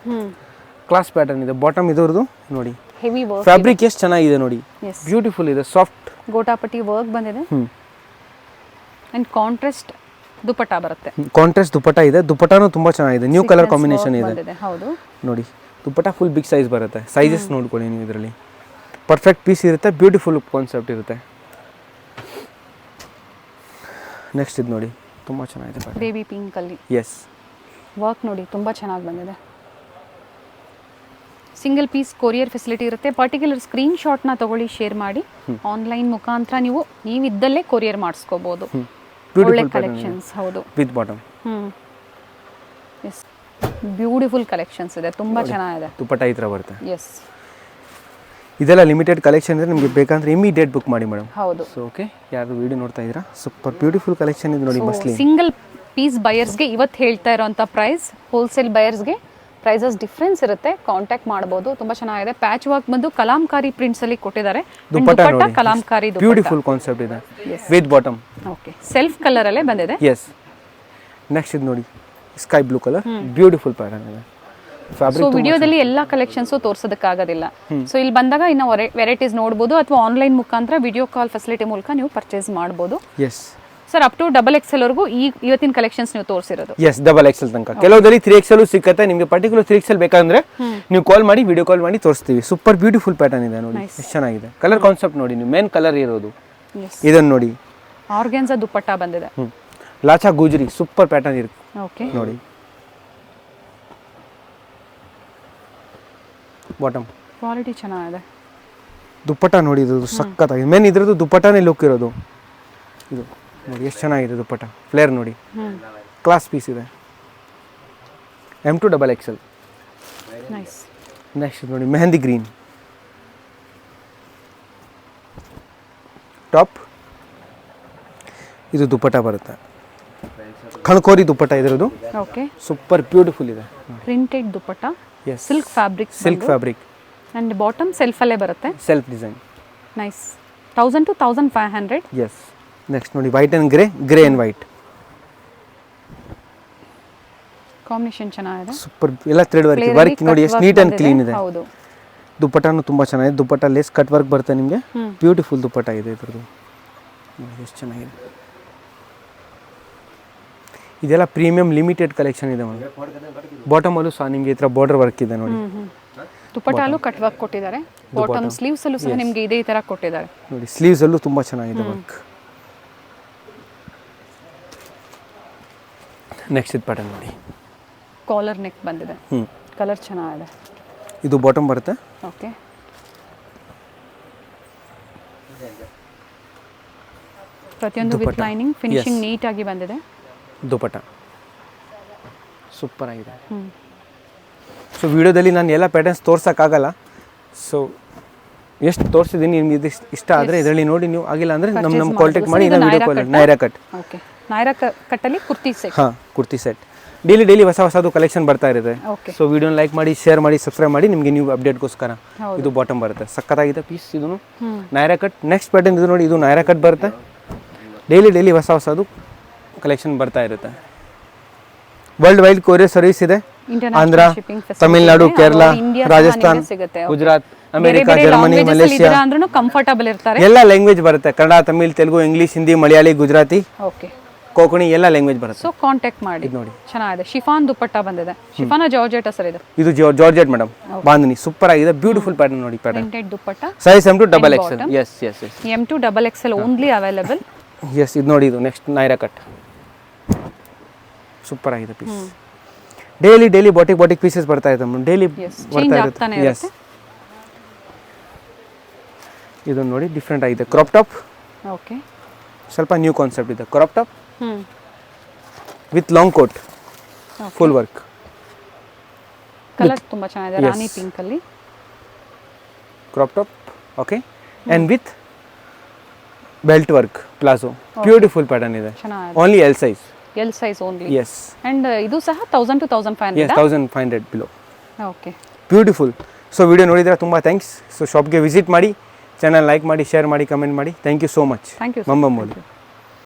ಕ್ಲಾಸ್ ಪ್ಯಾಟರ್ನ್ ಇದೆ. ಬಾಟಮ್ ಇದ್ರದ್ದು ನೋಡಿ, ಹೆವಿ ವರ್ಕ್, ಫ್ಯಾಬ್ರಿಕ್ ಎಷ್ಟು ಚೆನ್ನಾಗಿದೆ ನೋಡಿ, Yes. ಬ್ಯೂಟಿಫುಲ್ ಇದೆ, ಸಾಫ್ಟ್ ಗೋಟಾಪಟ್ಟಿ ವರ್ಕ್ ಬಂದಿದೆ. ಅಂಡ್ ಕಾಂಟ್ರಾಸ್ಟ್ ದುಪಟ್ಟ ಬರುತ್ತೆ. ಕಾಂಟ್ರಾಸ್ಟ್ ದುಪ್ಪಟ್ಟ ಇದೆ, ದುಪ್ಪಟ್ಟನೂ ತುಂಬ ಚೆನ್ನಾಗಿದೆ, ನ್ಯೂ ಕಲರ್ ಕಾಂಬಿನೇಷನ್ ಇದೆ ಬಂದಿದೆ. ಹೌದು. ನೋಡಿ. ದುಪ್ಪಟ್ಟ ಫುಲ್ ಬಿಗ್ ಸೈಜ್ ಬರುತ್ತೆ, ಸೈಜಸ್ ನೋಡ್ಕೊಳ್ಳಿ ನೀವು ಇದರಲ್ಲಿ. ಪರ್ಫೆಕ್ಟ್ ಪೀಸ್ ಇರುತ್ತೆ, ಬ್ಯೂಟಿಫುಲ್ ಕಾನ್ಸೆಪ್ಟ್ ಇರುತ್ತೆ. ನೆಕ್ಸ್ಟ್ ಇದು ನೋಡಿ ತುಂಬ ಚೆನ್ನಾಗಿದೆ, ಬೇಬಿ ಪಿಂಕ್ ಅಲ್ಲಿ ಎಸ್, ವರ್ಕ್ ನೋಡಿ ತುಂಬ ಚೆನ್ನಾಗಿ ಬಂದಿದೆ. ಸಿಂಗಲ್ ಪೀಸ್ ಕೊರಿಯರ್ ಫೆಸಿಲಿಟಿ ಇರುತ್ತೆ. ಪರ್ಟಿಕ್ಯುಲರ್ ಸ್ಕ್ರೀನ್ ಶಾಟ್ನ ತಗೊಳ್ಳಿ, ಶೇರ್ ಮಾಡಿ. ಆನ್ಲೈನ್ ಮುಖಾಂತರ ನೀವಿದ್ದಲ್ಲೇ ಕೊರಿಯರ್ ಮಾಡಿಸ್ಕೋಬಹುದು. ಒಳ್ಳೆ ಕಲೆಕ್ಷನ್ಸ್. ಹೌದು. With bottom. Yes, beautiful collections ಇದೆ, ತುಂಬ ಚೆನ್ನಾಗಿದೆ. ದುಪ್ಪಟ್ಟ ಈ ಥರ ಬರುತ್ತೆ. ಎಸ್, ಇದೆಲ್ಲ ಲಿಮಿಟೆಡ್ ಕಲೆಕ್ಷನ್ ಇದೆ, ನಿಮಗೆ ಬೇಕಂದ್ರೆ ಇಮಿಡಿಯೇಟ್ ಬುಕ್ ಮಾಡಿ ಮೇಡಮ್. ಹೌದು. ಸೊ ಓಕೆ, ಯಾರು ವಿಡಿಯೋ ನೋಡ್ತಾ ಇದ್ದೀರಾ, ಸೂಪರ್ ಬ್ಯೂಟಿಫುಲ್ ಕಲೆಕ್ಷನ್ ಇದೆ ನೋಡಿ. ಮಸ್ಲಿನ್ ಸಿಂಗಲ್ ಪೀಸ್ ಬಯರ್ಸ್ಗೆ ಇವತ್ತು ಹೇಳ್ತಾ ಇರೋಂಥ ಪ್ರೈಸ್, ಹೋಲ್ಸೇಲ್ ಬಯರ್ಸ್ಗೆ ಪ್ರೈಸಸ್ ಡಿಫ್ರೆನ್ಸ್ ಇರುತ್ತೆ, ಕಾಂಟ್ಯಾಕ್ಟ್ ಮಾಡ್ಬೋದು. ತುಂಬ ಚೆನ್ನಾಗಿದೆ. ಪ್ಯಾಚ್ ವರ್ಕ್ ಬಂದು ಕಲಾಂಕಾರಿ ಪ್ರಿಂಟ್ಸ್ ಅಲ್ಲಿ ಕೊಟ್ಟಿದ್ದಾರೆ. ದುಪ್ಪಟ್ಟ ನೋಡಿ, ಕಲಾಂಕಾರಿ ಬ್ಯೂಟಿಫುಲ್ ಕಾನ್ಸೆಪ್ಟ್ ಇದೆ, with bottom. Okay, self colour ಅಲ್ಲೇ ಬಂದಿದೆ. ಎಸ್. ನೆಕ್ಸ್ಟ್ ಇದು ನೋಡಿ sky blue colour, beautiful pattern ಇದೆ. ಸೊ ಫ್ಯಾಬ್ರಿಕ್ ವಿಡಿಯೋದಲ್ಲಿ ಎಲ್ಲ ಕಲೆಕ್ಷನ್ಸು ತೋರಿಸೋದಕ್ಕಾಗೋದಿಲ್ಲ. ಸೊ ಇಲ್ಲಿ ಬಂದಾಗ ಇನ್ನು ವೆರೈಟೀಸ್ ನೋಡ್ಬೋದು, ಅಥವಾ ಆನ್ಲೈನ್ ಮುಖಾಂತರ ವಿಡಿಯೋ ಕಾಲ್ ಫೆಸಿಲಿಟಿ ಮೂಲಕ ನೀವು ಪರ್ಚೇಸ್ ಮಾಡ್ಬೋದು. Yes sir, up to double XL ವರೆಗೂ ಇವತ್ತಿನ ಕಲೆಕ್ಷನ್ಸ್ ನೀವು ತೋರಿಸಿರೋದು. ಎಸ್, ಡಬಲ್ ಎಕ್ಸೆಲ್ ತನಕ. ಕೆಲವದಲ್ಲಿ 3XL ಸಿಕ್ಕತ್ತೆ. ನಿಮಗೆ ಪರ್ಟಿಕ್ಯುಲರ್ 3XL ಬೇಕಂದ್ರೆ ನೀವು ಕಾಲ್ ಮಾಡಿ, ವಿಡಿಯೋ ಕಾಲ್ ಮಾಡಿ ತೋರಿಸ್ತೀವಿ. ಸೂಪರ್ ಬ್ಯೂಟಿಫುಲ್ ಪ್ಯಾಟರ್ನ್ ಇದೆ ನೋಡಿ, ಎಷ್ಟು ಚೆನ್ನಾಗಿದೆ. ಕಲರ್ ಕಾನ್ಸೆಪ್ಟ್ ನೋಡಿ, ನೀವು ಮೇನ್ ಕಲರ್ ಇರೋದು ಇದನ್ನು ನೋಡಿ. ಆರ್ಗ್ಯಾನ್ಸಾ ದುಪ್ಪಟ್ಟ ಬಂದಿದೆ. ಲಾಚಾ ಗುಜರಿ ಸೂಪರ್ ಪ್ಯಾಟರ್ನ್ ಇರುತ್ತೆ. ಓಕೆ, ನೋಡಿ. ಬಾಟಮ್ ಕ್ವಾಲಿಟಿ ಚೆನ್ನಾಗಿದೆ. ದುಪ್ಪಟ್ಟ ನೋಡಿ, ಇದು ಸಕ್ಕತ್ತಾಗಿದೆ. ಮೇನ್ ಇದ್ರದ್ದು ದುಪ್ಪಟ್ಟನೇ ಲುಕ್ ಇರೋದು. ಇದು ನೋಡಿ ಎಷ್ಟು ಚೆನ್ನಾಗಿದೆ ದುಪ್ಪಟ್ಟ, ಫ್ಲೇರ್ ನೋಡಿ, ಕ್ಲಾಸ್ ಪೀಸ್ ಇದೆ. M2 XXL. ನೈಸ್. ನೆಕ್ಸ್ಟ್ ನೋಡಿ ಮೆಹಂದಿ ಗ್ರೀನ್ ಟಾಪ್. ಇದು ದುಪ್ಪಟ್ಟ ಬರುತ್ತೆ, ಕಣ್ಕೋರಿ ದುಪ್ಪಟ್ಟ ಇದ್ರದ್ದು. ಓಕೆ, ಸೂಪರ್ ಬ್ಯೂಟಿಫುಲ್ ಇದೆ. Printed dupatta, yes, silk fabric. Silk fabric and bottom self ಅಲ್ಲೇ ಬರುತ್ತೆ. Self design. Nice. 1000 to 1500. Yes. Next ನೋಡಿ white and grey, grey and white. Combination ಚೆನ್ನಾಗಿದೆ. ಸೂಪರ್, ಎಲ್ಲ ಥ್ರೆಡ್ ವರ್ಕ್. ವರ್ಕ್ ನೋಡಿ ಎಷ್ಟು ನೀಟ್ ಅಂಡ್ ಕ್ಲೀನ್ ಇದೆ. ಹೌದು. ದುಪ್ಪಟ್ಟನೂ ತುಂಬ ಚೆನ್ನಾಗಿದೆ. ದುಪ್ಪಟ್ಟ ಲೇಸ್ ಕಟ್ ವರ್ಕ್ ಬರುತ್ತೆ ನಿಮಗೆ. ಬ್ಯೂಟಿಫುಲ್ ದುಪ್ಪಟ್ಟ ಇದೆ ಇದ್ರದ್ದು, ಎಷ್ಟು ಚೆನ್ನಾಗಿದೆ. ಇದೆಲ್ಲ ಪ್ರೀಮಿಯಂ ಲಿಮಿಟೆಡ್ ಕಲೆಕ್ಷನ್ ಇದೆ ಮೇಡಮ್. ಬಾಟಮಲ್ಲೂ ಸಹ ನಿಮಗೆ ಈ ಥರ ಬಾರ್ಡರ್ ವರ್ಕ್ ಇದೆ ನೋಡಿ. ದುಪ್ಪಟ್ಟಲ್ಲೂ ಕಟ್ ವರ್ಕ್ ಕೊಟ್ಟಿದ್ದಾರೆ. ಬಾಟಮ್ ಸ್ಲೀವ್ಸ್ ಅಲ್ಲೂ ಸಹ ನಿಮಗೆ ಇದೇ ತರ ಕೊಟ್ಟಿದ್ದಾರೆ ನೋಡಿ. ಸ್ಲೀವ್ಸ್ ಅಲ್ಲೂ ತುಂಬ ಚೆನ್ನಾಗಿದೆ ವರ್ಕ್. ನೆಕ್ಸ್ಟ್ ಇದು ಪ್ಯಾಟರ್ನ್ ನೋಡಿ, ಕಾಲರ್ ನೆಕ್ ಬಂದಿದೆ. ಕಲರ್ ಚೆನ್ನಾಗಿದೆ. ಇದು ಬಾಟಮ್ ಬರುತ್ತೆ. ಓಕೆ, ಪ್ರತಿಯೊಂದು ವಿತ್ ಲೈನಿಂಗ್, ಫಿನಿಶಿಂಗ್ ನೀಟ್ ಆಗಿ ಬಂದಿದೆ. ದುಪ್ಪಟ್ಟ ಸೂಪರ್ ಆಗಿದೆ. ಸೊ ವಿಡಿಯೋದಲ್ಲಿ ನಾನು ಎಲ್ಲ ಪ್ಯಾಟರ್ನ್ಸ್ ತೋರ್ಸೋಕ್ಕಾಗಲ್ಲ. ಸೊ ಎಷ್ಟು ತೋರಿಸಿದ್ದೀನಿ, ನಿಮ್ಗೆ ಇದು ಇಷ್ಟ ಆದರೆ ಇದರಲ್ಲಿ ನೋಡಿ, ನೀವು ಆಗಿಲ್ಲ ಅಂದರೆ ನಮ್ಮ ಕಾಂಟ್ಯಾಕ್ಟ್ ಮಾಡಿ. Video call Naira cut. Okay, Naira ಕಟ್ಟಲ್ಲಿ ಕುರ್ತಿ ಸೆಟ್. ಹಾಂ, ಕುರ್ತಿ ಸೆಟ್. ಡೈಲಿ ಹೊಸದು ಕಲೆಕ್ಷನ್ ಬರ್ತಾ ಇರುತ್ತೆ. ಸೊ ವಿಡಿಯೋನ ಲೈಕ್ ಮಾಡಿ, ಶೇರ್ ಮಾಡಿ, ಸಬ್ಸ್ಕ್ರೈಬ್ ಮಾಡಿ, ನಿಮಗೆ ನ್ಯೂ ಅಪ್ಡೇಟ್ಗೋಸ್ಕರ. ಇದು ಬಾಟಮ್ ಬರುತ್ತೆ, ಸಕ್ಕತ್ತಾಗಿದೆ ಪೀಸ್. ಇದನ್ನು ನೈರಾ ಕಟ್. ನೆಕ್ಸ್ಟ್ ಪ್ಯಾಟರ್ನ್ ಇದು ನೋಡಿ, ಇದು ನೈರಾ ಕಟ್ ಬರುತ್ತೆ. ಡೈಲಿ ಹೊಸದು ಕಲೆಕ್ಷನ್ ಬರ್ತಾ ಇರುತ್ತೆ. ವರ್ಲ್ಡ್ ವೈಡ್ ಕೊರಿಯರ್ ಸರ್ವಿಸ್ ಇದೆ. Andhra, Tamil Nadu, Kerala, Rajasthan, Gujarat America, Germany, Malaysia ಅಂದ್ರೂ ಕಂಫರ್ಟಬಲ್ ಇರ್ತಾರೆ. ಎಲ್ಲ ಲ್ಯಾಂಗ್ವೇಜ್ ಬರುತ್ತೆ. Kannada, Tamil, Telugu, English, Hindi, Malayali, Gujarati, okay. ಕೋಕಣಿ ಎಲ್ಲ ಲ್ಯಾಂಗ್ವೇಜ್ ಬರುತ್ತೆ. ಸೊ ಕಾಂಟ್ಯಾಕ್ಟ್ ಮಾಡಿ. ನೋಡಿ ಚೆನ್ನಾಗಿದೆ. ಶಿಫಾನ್ ದುಪ್ಪಟ್ಟ ಬಂದಿದೆ. ಶಿಫಾನ ಜಾರ್ಜೆಟ್ ಸರ್ ಇದು? ಇದು ಜಾರ್ಜೆಟ್ ಮೇಡಮ್. ಬಾಂಧನಿ ಸೂಪರ್ ಆಗಿದೆ. ಬ್ಯೂಟಿಫುಲ್ ಪ್ಯಾಟರ್ನ್ ನೋಡಿ. Pattern printed dupatta. Size M2 XXL. Yes yes yes M2 XXL only available. Yes ಇದು ನೋಡಿ. ಇದು ನೆಕ್ಸ್ಟ್ ನೈರಾ ಕಟ್. ಸೂಪರ್ ಆಗಿದೆ ಪೀಸ್. ಡೈಲಿ ಬಾಟಿಕ್ ಪೀಸಸ್ ಬರ್ತಾ ಇದೆ ಮೇಡಮ್. ಡೈಲಿ ಬರ್ತಾ ಆಗ್ತಾನೆ ಇರುತ್ತೆ. ಎಸ್ ಇದು ನೋಡಿ ಡಿಫ್ರೆಂಟ್ ಆಗಿದೆ. Crop top. ಓಕೆ. ಸ್ವಲ್ಪ ನ್ಯೂ ಕಾನ್ಸೆಪ್ಟ್ ಇದೆ. Crop top with long coat, full work. Colour ತುಂಬಾ ಚೆನ್ನಾಗಿದೆ. ರಾಣಿ ಪಿಂಕ್ ಅಲ್ಲಿ crop top. Okay. And with belt work, palazzo. Beautiful pattern ಇದೆ. Only L size. L size only. Yes. And ಇದು ಸಹ 1000 to 1500. Yes 1500 below. Okay. Beautiful. So video ನೋಡಿದ್ರೆ ತುಂಬ ಥ್ಯಾಂಕ್ಸ್. ಸೊ ಶಾಪ್ಗೆ ವಿಸಿಟ್ ಮಾಡಿ, ಚಾನಲ್ ಲೈಕ್ ಮಾಡಿ, ಶೇರ್ ಮಾಡಿ, ಕಮೆಂಟ್ ಮಾಡಿ. Thank you so much. Thank you. ಬಂಬಂಬೋಲಿ.